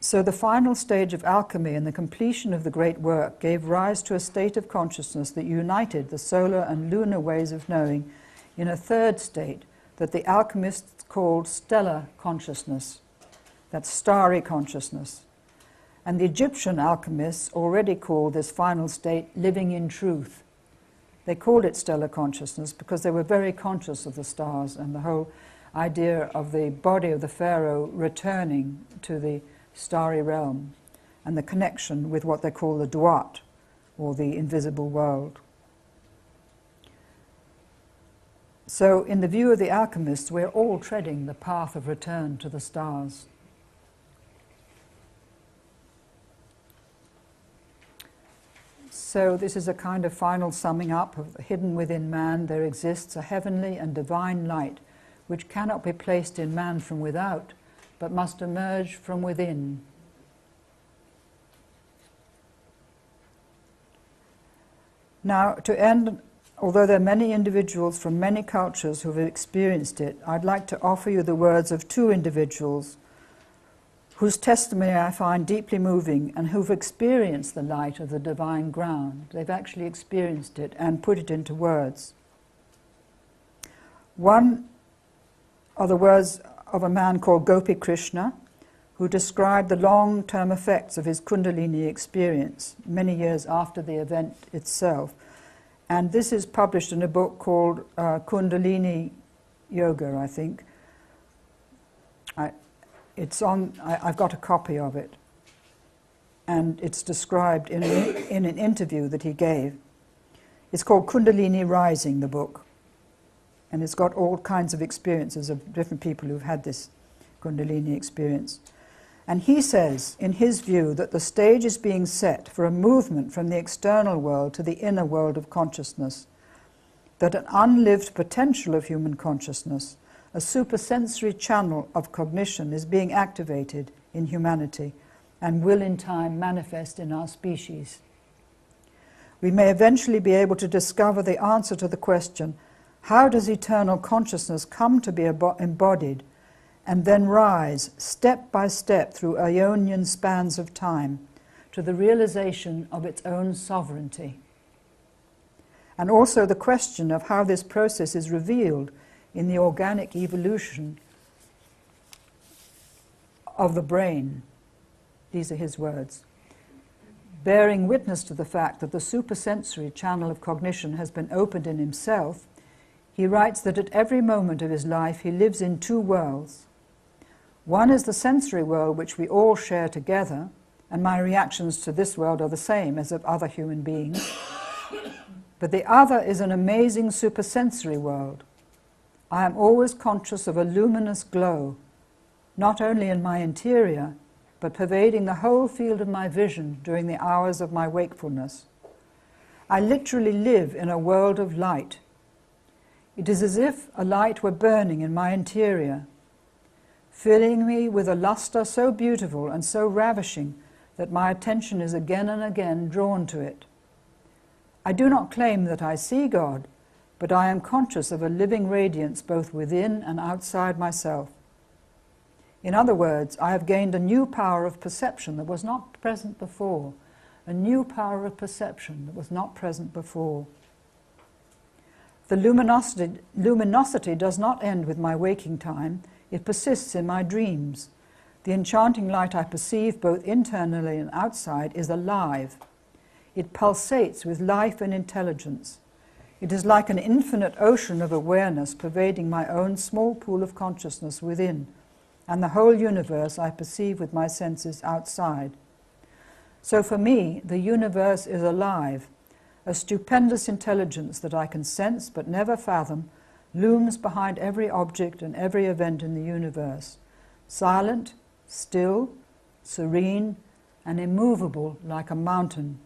So the final stage of alchemy and the completion of the great work gave rise to a state of consciousness that united the solar and lunar ways of knowing in a third state that the alchemists called stellar consciousness. That's starry consciousness. And the Egyptian alchemists already called this final state living in truth. They called it stellar consciousness because they were very conscious of the stars and the whole idea of the body of the pharaoh returning to the starry realm. and the connection with what they call the duat, or the invisible world. So, in the view of the alchemists, we're all treading the path of return to the stars. So this is a kind of final summing up of hidden within man there exists a heavenly and divine light which cannot be placed in man from without, but must emerge from within. Now, to end, although there are many individuals from many cultures who have experienced it, I'd like to offer you the words of two individuals whose testimony I find deeply moving and who've experienced the light of the divine ground. They've actually experienced it and put it into words. One are the words of a man called Gopi Krishna, who described the long-term effects of his Kundalini experience many years after the event itself. And this is published in a book called Kundalini Yoga, I think. I've got a copy of it, and it's described in an interview that he gave. It's called Kundalini Rising, the book, and it's got all kinds of experiences of different people who've had this Kundalini experience. And he says, in his view, that the stage is being set for a movement from the external world to the inner world of consciousness, that an unlived potential of human consciousness, a supersensory channel of cognition, is being activated in humanity and will in time manifest in our species. We may eventually be able to discover the answer to the question, how does eternal consciousness come to be embodied and then rise step by step through Ionian spans of time to the realization of its own sovereignty? And also the question of how this process is revealed in the organic evolution of the brain. These are his words. Bearing witness to the fact that the supersensory channel of cognition has been opened in himself, he writes that at every moment of his life he lives in two worlds. One is the sensory world which we all share together, and my reactions to this world are the same as of other human beings. But the other is an amazing supersensory world. I am always conscious of a luminous glow, not only in my interior, but pervading the whole field of my vision during the hours of my wakefulness. I literally live in a world of light. It is as if a light were burning in my interior, filling me with a luster so beautiful and so ravishing that my attention is again and again drawn to it. I do not claim that I see God, but I am conscious of a living radiance both within and outside myself. In other words, I have gained a new power of perception that was not present before, a new power of perception that was not present before. The luminosity does not end with my waking time, it persists in my dreams. The enchanting light I perceive both internally and outside is alive. It pulsates with life and intelligence. It is like an infinite ocean of awareness pervading my own small pool of consciousness within, and the whole universe I perceive with my senses outside. So for me, the universe is alive. A stupendous intelligence that I can sense but never fathom looms behind every object and every event in the universe, silent, still, serene, and immovable like a mountain.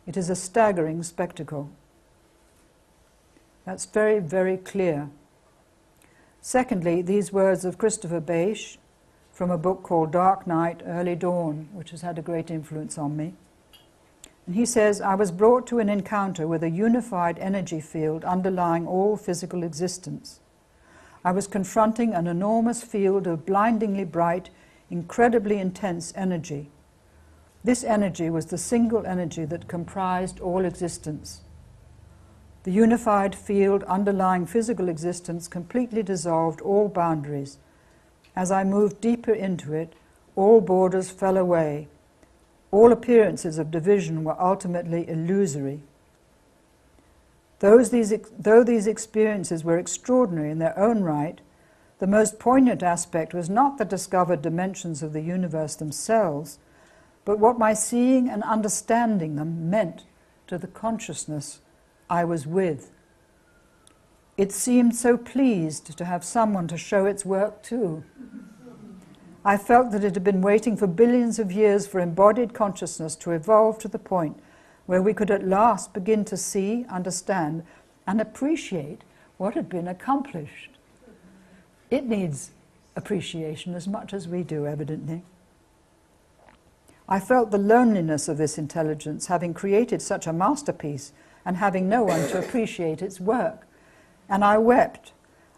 It is a staggering spectacle. That's very, very clear. Secondly, these words of Christopher Bache from a book called Dark Night, Early Dawn, which has had a great influence on me. And he says, I was brought to an encounter with a unified energy field underlying all physical existence. I was confronting an enormous field of blindingly bright, incredibly intense energy. This energy was the single energy that comprised all existence. The unified field underlying physical existence completely dissolved all boundaries. As I moved deeper into it, all borders fell away. All appearances of division were ultimately illusory. Though these experiences were extraordinary in their own right, the most poignant aspect was not the discovered dimensions of the universe themselves, but what my seeing and understanding them meant to the consciousness I was with. It seemed so pleased to have someone to show its work to. I felt that it had been waiting for billions of years for embodied consciousness to evolve to the point where we could at last begin to see, understand, and appreciate what had been accomplished. It needs appreciation as much as we do, evidently. I felt the loneliness of this intelligence, having created such a masterpiece and having no one to appreciate its work. And I wept.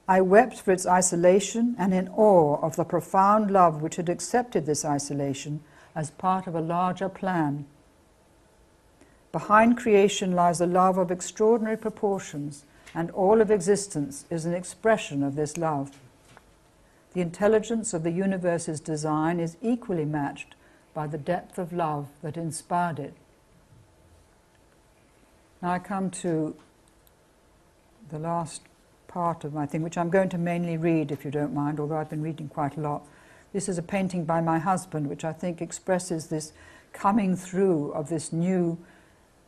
I wept for its isolation and in awe of the profound love which had accepted this isolation as part of a larger plan. Behind creation lies a love of extraordinary proportions, and all of existence is an expression of this love. The intelligence of the universe's design is equally matched by the depth of love that inspired it. Now I come to the last part of my thing, which I'm going to mainly read, if you don't mind, although I've been reading quite a lot. This is a painting by my husband, which I think expresses this coming through of this new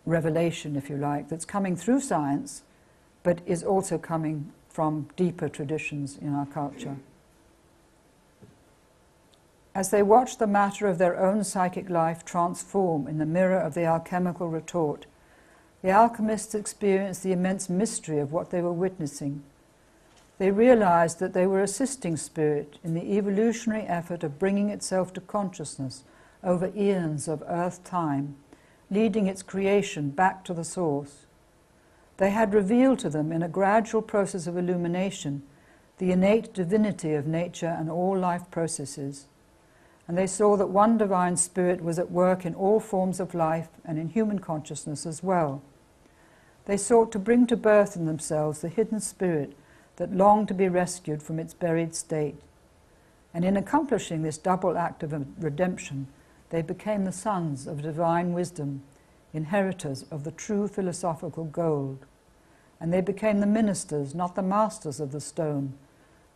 revelation, if you like, that's coming through science, but is also coming from deeper traditions in our culture. As they watch the matter of their own psychic life transform in the mirror of the alchemical retort, the alchemists experienced the immense mystery of what they were witnessing. They realized that they were assisting spirit in the evolutionary effort of bringing itself to consciousness over eons of earth time, leading its creation back to the source. They had revealed to them in a gradual process of illumination the innate divinity of nature and all life processes. And they saw that one divine spirit was at work in all forms of life and in human consciousness as well. They sought to bring to birth in themselves the hidden spirit that longed to be rescued from its buried state. And in accomplishing this double act of redemption, they became the sons of divine wisdom, inheritors of the true philosophical gold. And they became the ministers, not the masters of the stone,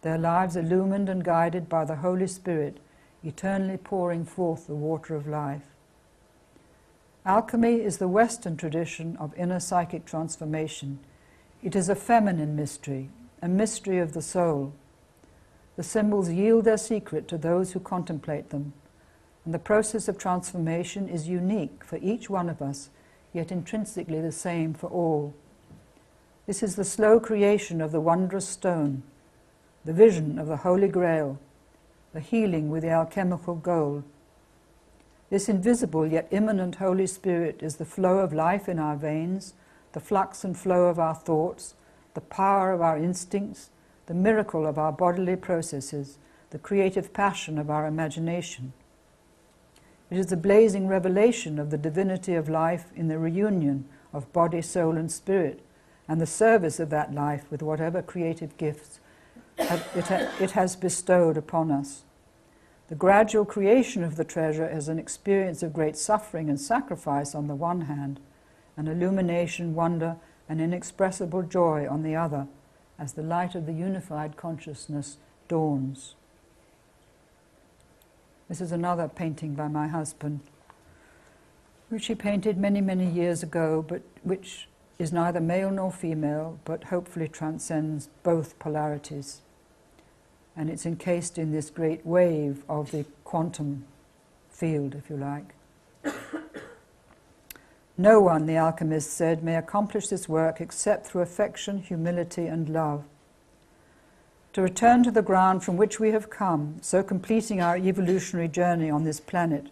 their lives illumined and guided by the Holy Spirit, eternally pouring forth the water of life. Alchemy is the Western tradition of inner psychic transformation. It is a feminine mystery, a mystery of the soul. The symbols yield their secret to those who contemplate them, and the process of transformation is unique for each one of us, yet intrinsically the same for all. This is the slow creation of the wondrous stone, the vision of the Holy Grail, the healing with the alchemical gold. This invisible yet immanent Holy Spirit is the flow of life in our veins, the flux and flow of our thoughts, the power of our instincts, the miracle of our bodily processes, the creative passion of our imagination. It is the blazing revelation of the divinity of life in the reunion of body, soul and spirit, and the service of that life with whatever creative gifts it has bestowed upon us. The gradual creation of the treasure is an experience of great suffering and sacrifice on the one hand, and illumination, wonder, and inexpressible joy on the other, as the light of the unified consciousness dawns. This is another painting by my husband, which he painted many, many years ago, but which is neither male nor female, but hopefully transcends both polarities. And it's encased in this great wave of the quantum field, if you like. No one, the alchemist said, may accomplish this work except through affection, humility, and love. To return to the ground from which we have come, so completing our evolutionary journey on this planet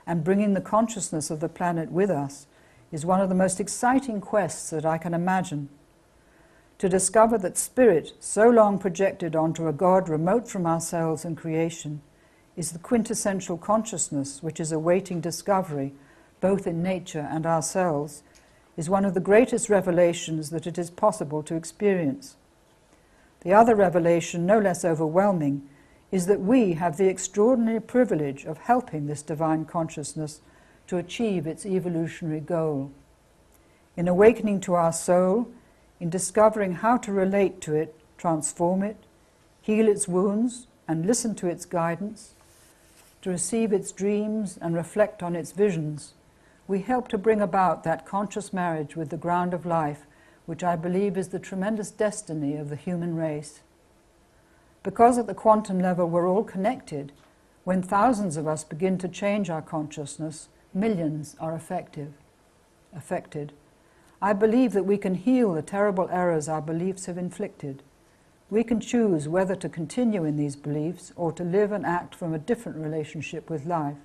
and bringing the consciousness of the planet with us, is one of the most exciting quests that I can imagine. To discover that spirit, so long projected onto a God remote from ourselves and creation, is the quintessential consciousness which is awaiting discovery, both in nature and ourselves, is one of the greatest revelations that it is possible to experience. The other revelation, no less overwhelming, is that we have the extraordinary privilege of helping this divine consciousness to achieve its evolutionary goal. In awakening to our soul, in discovering how to relate to it, transform it, heal its wounds, and listen to its guidance, to receive its dreams and reflect on its visions, we help to bring about that conscious marriage with the ground of life, which I believe is the tremendous destiny of the human race. Because at the quantum level we're all connected, when thousands of us begin to change our consciousness, millions are affected. I believe that we can heal the terrible errors our beliefs have inflicted. We can choose whether to continue in these beliefs or to live and act from a different relationship with life.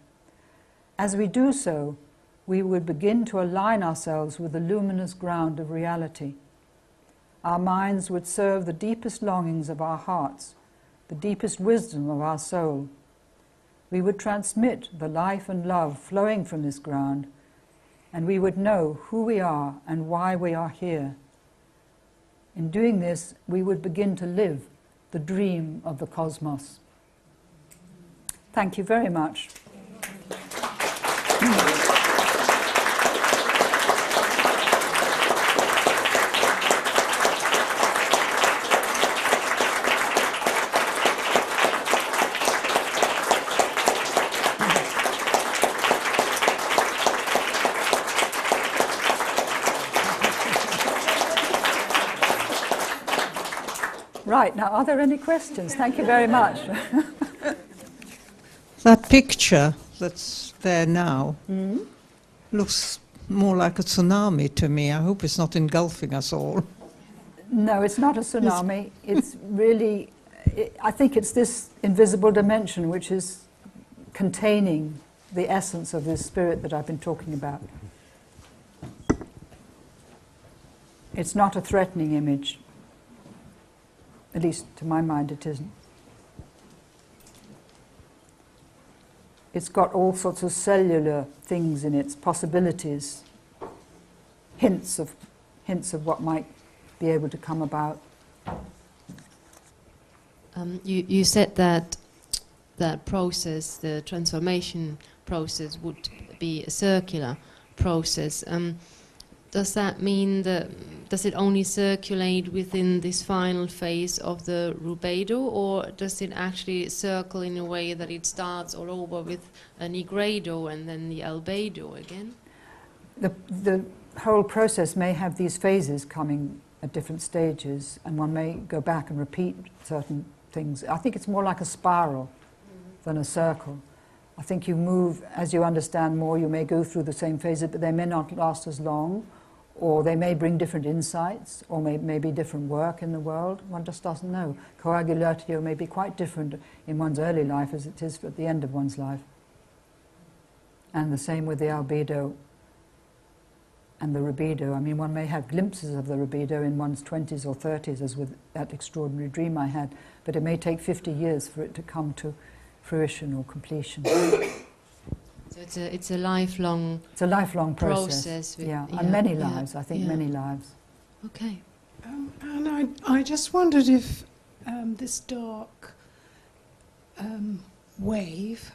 As we do so, we would begin to align ourselves with the luminous ground of reality. Our minds would serve the deepest longings of our hearts, the deepest wisdom of our soul. We would transmit the life and love flowing from this ground, and we would know who we are and why we are here. In doing this, we would begin to live the dream of the cosmos. Thank you very much. Right, now are there any questions? Thank you very much. That picture that's there now looks more like a tsunami to me. I hope it's not engulfing us all. No, it's not a tsunami. It's really, I think it's this invisible dimension which is containing the essence of this spirit that I've been talking about. It's not a threatening image. At least to my mind it isn't. It's got all sorts of cellular things in its possibilities, hints of what might be able to come about. You said that process, the transformation process, would be a circular process. Does that mean does it only circulate within this final phase of the rubedo, or does it actually circle in a way that it starts all over with a nigredo and then the albedo again? The whole process may have these phases coming at different stages, and one may go back and repeat certain things. I think it's more like a spiral than a circle. I think you move, as you understand more, you may go through the same phases, but they may not last as long, or they may bring different insights, or may be different work in the world. One just doesn't know. Coagulatio may be quite different in one's early life as it is at the end of one's life. And the same with the albedo and the rubedo. I mean, one may have glimpses of the rubedo in one's 20s or 30s, as with that extraordinary dream I had, but it may take 50 years for it to come to fruition or completion. So it's a lifelong. It's a lifelong process. And many lives. I think many lives. Okay. And I just wondered if this dark wave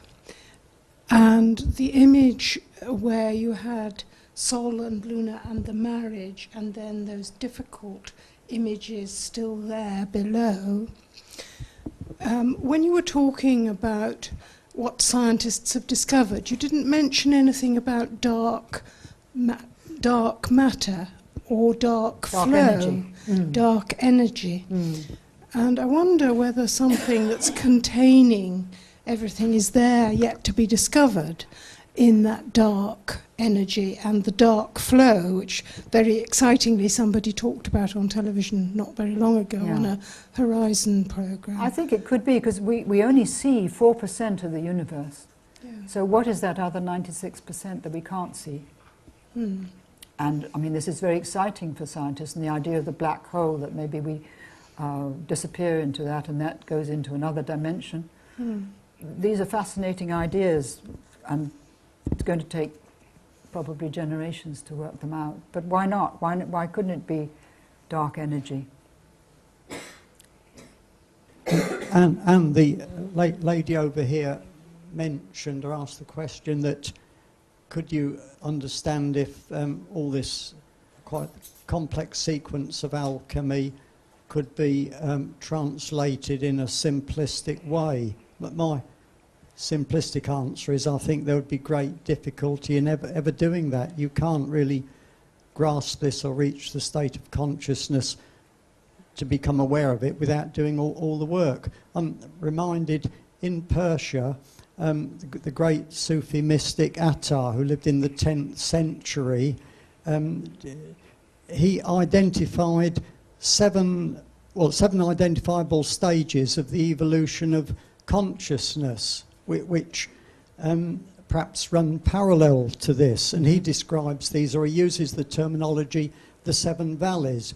and the image where you had Sol and Luna and the marriage, and then those difficult images still there below. When you were talking about what scientists have discovered, you didn't mention anything about dark matter or dark flow, energy. Dark energy. And I wonder whether something that's containing everything is there yet to be discovered in that dark energy and the dark flow, which very excitingly somebody talked about on television not very long ago on a Horizon programme. I think it could be, because we only see 4% of the universe. So what is that other 96% that we can't see? And I mean, this is very exciting for scientists, and the idea of the black hole, that maybe we disappear into that and that goes into another dimension. These are fascinating ideas, and it's going to take probably generations to work them out. But why not? Why couldn't it be dark energy? And the lady over here mentioned or asked the question that could you understand if all this quite complex sequence of alchemy could be translated in a simplistic way? But simplistic answer is I think there would be great difficulty in ever doing that. You can't really grasp this or reach the state of consciousness to become aware of it without doing all the work. I'm reminded in Persia, the great Sufi mystic Attar, who lived in the 10th century, he identified seven identifiable stages of the evolution of consciousness, which perhaps run parallel to this. And he describes these, or he uses the terminology, the seven valleys.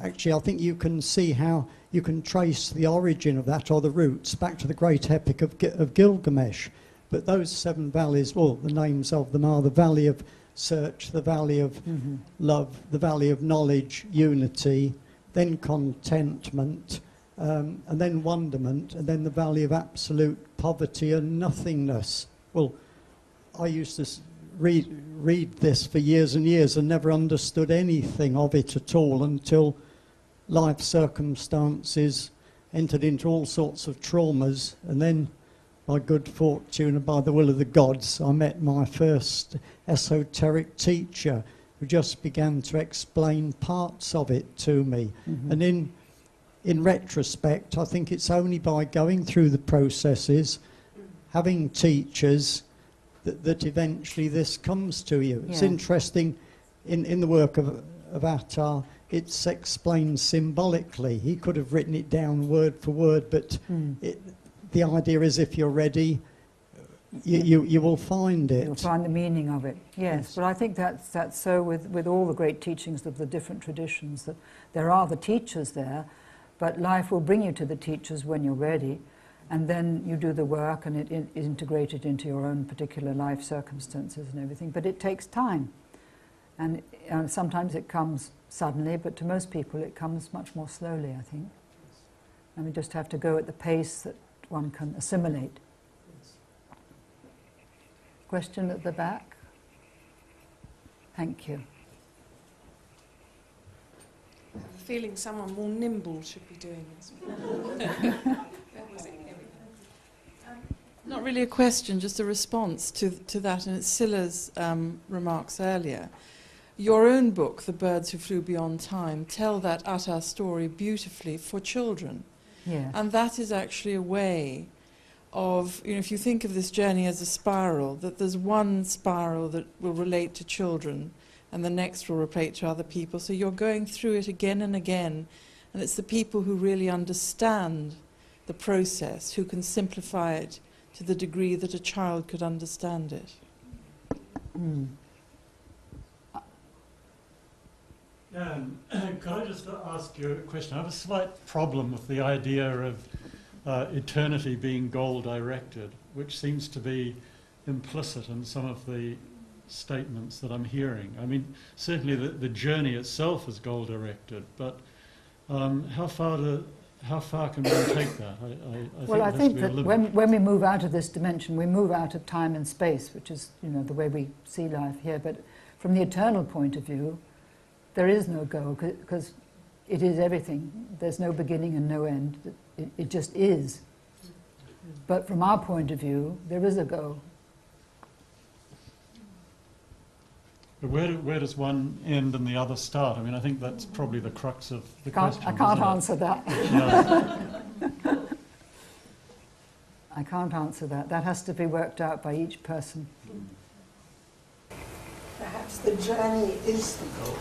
Actually, I think you can see how you can trace the origin of that, or the roots, back to the great epic of Gilgamesh. But those seven valleys, well, the names of them are the Valley of Search, the Valley of Love, the Valley of Knowledge, Unity, then Contentment, and then Wonderment, and then the Valley of Absolute Poverty and Nothingness. Well, I used to read this for years and years and never understood anything of it at all until life circumstances entered into all sorts of traumas, and then by good fortune and by the will of the gods I met my first esoteric teacher who just began to explain parts of it to me. And in retrospect, I think it's only by going through the processes, having teachers, that eventually this comes to you. It's interesting, in the work of Attar, it's explained symbolically. He could have written it down word for word, but the idea is if you're ready, you will find it. You'll find the meaning of it, yes. But I think that's so with all the great teachings of the different traditions, that there are the teachers there, but life will bring you to the teachers when you're ready, and then you do the work and it is integrated into your own particular life circumstances and everything. But it takes time, and sometimes it comes suddenly, but to most people it comes much more slowly, I think. And we just have to go at the pace that one can assimilate. Question at the back? Thank you. I have a feeling someone more nimble should be doing this. Where was it? Here we go. Not really a question, just a response to that, and it's Scylla's remarks earlier. Your own book, The Birds Who Flew Beyond Time, tell that Attar story beautifully for children. Yes. And that is actually a way of, if you think of this journey as a spiral, that there's one spiral that will relate to children and the next will relate to other people. So you're going through it again and again, and it's the people who really understand the process who can simplify it to the degree that a child could understand it. Could I just ask you a question? I have a slight problem with the idea of eternity being goal-directed, which seems to be implicit in some of the statements that I'm hearing. I mean, certainly the journey itself is goal-directed, but how far can one take that? I think that when we move out of this dimension, we move out of time and space, which is, the way we see life here. But from the eternal point of view, there is no goal, because it is everything. There's no beginning and no end. It just is. But from our point of view, there is a goal. But where does one end and the other start? I mean, I think that's probably the crux of the question. I can't answer that. No. I can't answer that. That has to be worked out by each person. Perhaps the journey is the goal.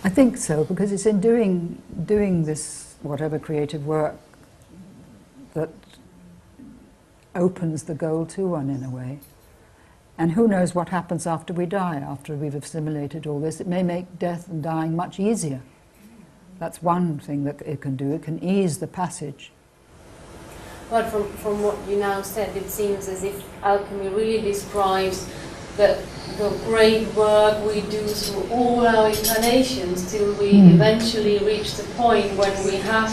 I think so, because it's in doing this, whatever creative work, that opens the goal to one in a way. And who knows what happens after we die, after we've assimilated all this. It may make death and dying much easier. That's one thing that it can do. It can ease the passage. But from what you now said, it seems as if alchemy really describes the great work we do through all our incarnations till we eventually reach the point when we have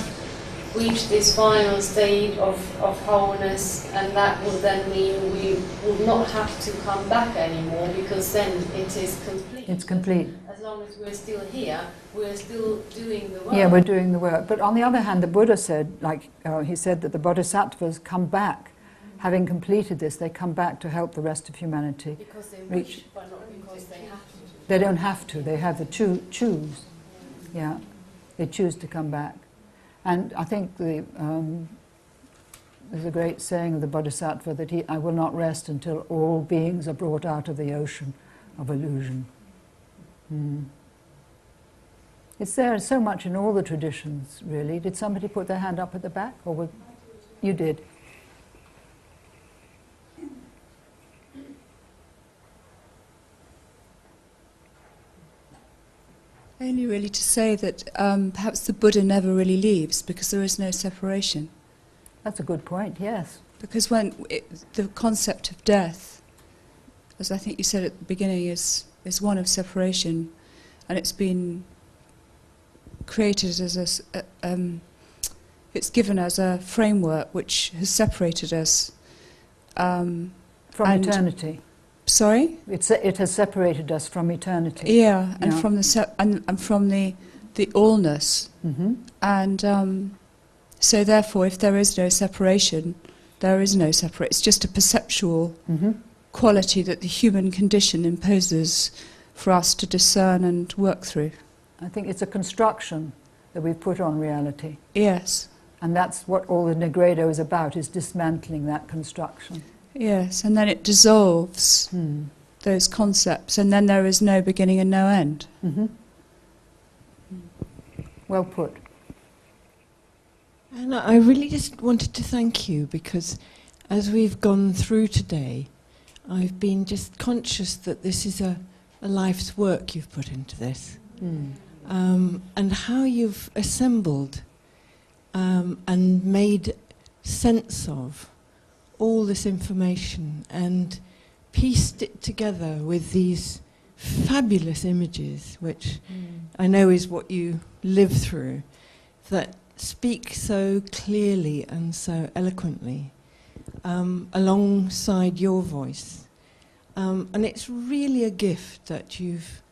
reached this final state of wholeness, and that would then mean we would not have to come back anymore, because then it is complete. It's complete. As long as we're still here, we're still doing the work. Yeah, we're doing the work. But on the other hand, the Buddha said, he said that the bodhisattvas come back having completed this, they come back to help the rest of humanity Because they reach. wish, but not because they have to. They don't have to. They have the choose. Yeah, they choose to come back. And I think there's a great saying of the Bodhisattva that I will not rest until all beings are brought out of the ocean of illusion. It's there so much in all the traditions, really. Did somebody put their hand up at the back? You did? Only really to say that perhaps the Buddha never really leaves because there is no separation. That's a good point, yes. Because the concept of death, as I think you said at the beginning, is one of separation, and it's been created as it's given as a framework which has separated us from eternity. Sorry? It has separated us from eternity. Yeah, and from the allness. Mm-hmm. And so therefore, if there is no separation, there is no separate. It's just a perceptual quality that the human condition imposes for us to discern and work through. I think it's a construction that we've put on reality. Yes. And that's what all the Negredo is about, is dismantling that construction. Yes, and then it dissolves those concepts, and then there is no beginning and no end. Mm-hmm. Well put. And I really just wanted to thank you, because as we've gone through today, I've been just conscious that this is a life's work you've put into this. And how you've assembled and made sense of all this information and pieced it together with these fabulous images, which I know is what you live through, that speak so clearly and so eloquently alongside your voice. And it's really a gift that you've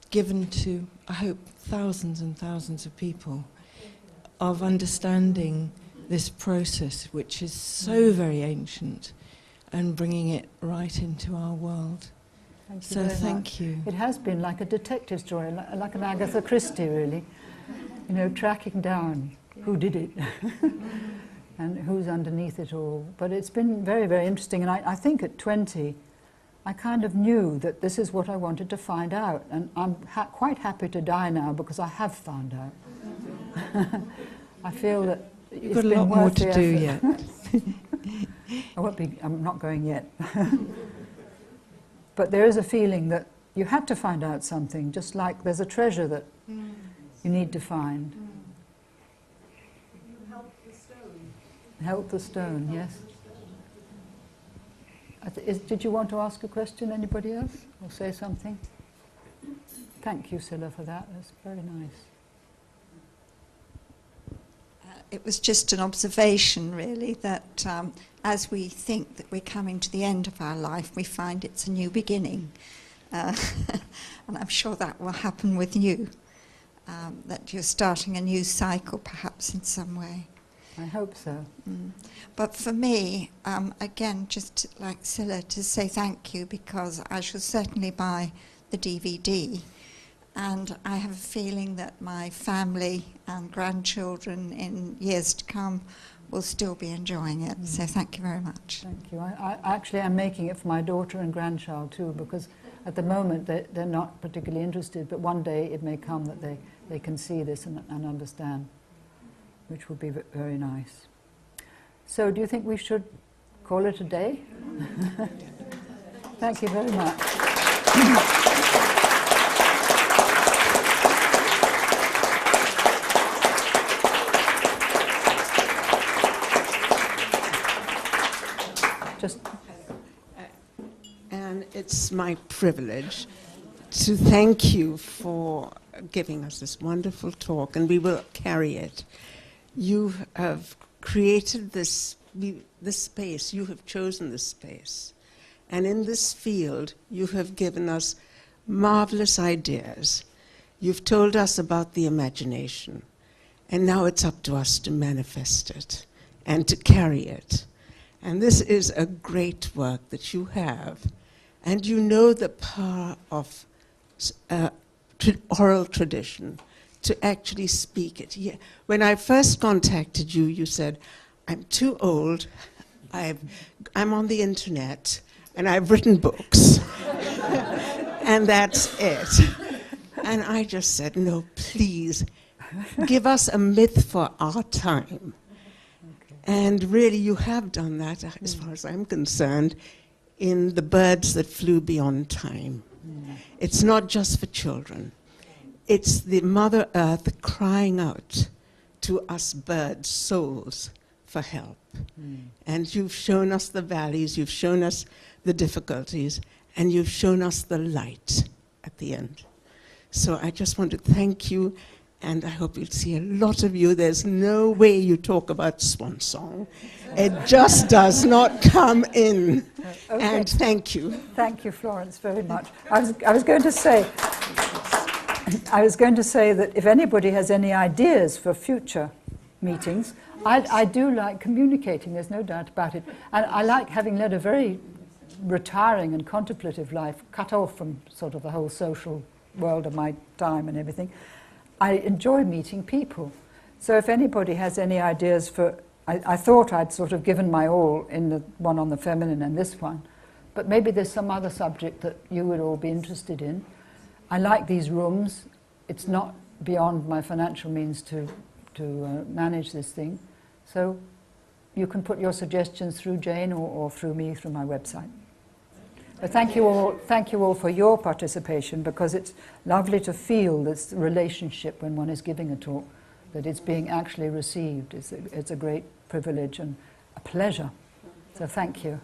given to, I hope, thousands and thousands of people, of understanding this process, which is so very ancient, and bringing it right into our world. So thank you. It has been like a detective story, like an Agatha Christie, really. You know, tracking down who did it and who's underneath it all. But it's been very, very interesting. And I think at 20, I kind of knew that this is what I wanted to find out. And I'm quite happy to die now because I have found out. I feel that you've got a lot more to do yet. I'm not going yet. But there is a feeling that you had to find out something, just like there's a treasure that you need to find. You help the stone. Help the stone, yes. Did you want to ask a question, anybody else? Or say something? Thank you, Scylla, for that. That's very nice. It was just an observation, really, that as we think that we're coming to the end of our life, we find it's a new beginning. And I'm sure that will happen with you, that you're starting a new cycle, perhaps, in some way. I hope so. But for me, again, just like Scylla, to say thank you, because I shall certainly buy the DVD. And I have a feeling that my family and grandchildren in years to come will still be enjoying it. So thank you very much. Thank you. I actually am making it for my daughter and grandchild too, because at the moment they're not particularly interested, but one day it may come that they can see this and understand, which would be very nice. So do you think we should call it a day? Thank you very much. And it's my privilege to thank you for giving us this wonderful talk, and we will carry it. You have created this space, you have chosen this space, and in this field you have given us marvelous ideas. You've told us about the imagination, and now it's up to us to manifest it and to carry it. And this is a great work that you have. And you know the power of oral tradition to actually speak it. Yeah. When I first contacted you, you said, I'm too old, I'm on the internet, and I've written books. And that's it. And I just said, no, please, give us a myth for our time. Okay. And really, you have done that, as far as I'm concerned, in The Birds That Flew Beyond Time. It's not just for children. It's the Mother Earth crying out to us birds, souls, for help. And you've shown us the valleys, you've shown us the difficulties, and you've shown us the light at the end. So I just want to thank you, and I hope you'll see a lot of you. There's no way you talk about Swan Song. It just does not come in. Okay. And thank you. Thank you, Florence, very much. I was going to say that if anybody has any ideas for future meetings, I do like communicating, there's no doubt about it. And I like having led a very retiring and contemplative life, cut off from sort of the whole social world of my time and everything. I enjoy meeting people. So if anybody has any ideas for, I thought I'd sort of given my all in the one on the feminine and this one, but maybe there's some other subject that you would all be interested in. I like these rooms. It's not beyond my financial means to manage this thing. So you can put your suggestions through Jane or through me through my website. But thank you all for your participation, because it's lovely to feel this relationship when one is giving a talk, that it's being actually received. It's a great privilege and a pleasure. So thank you.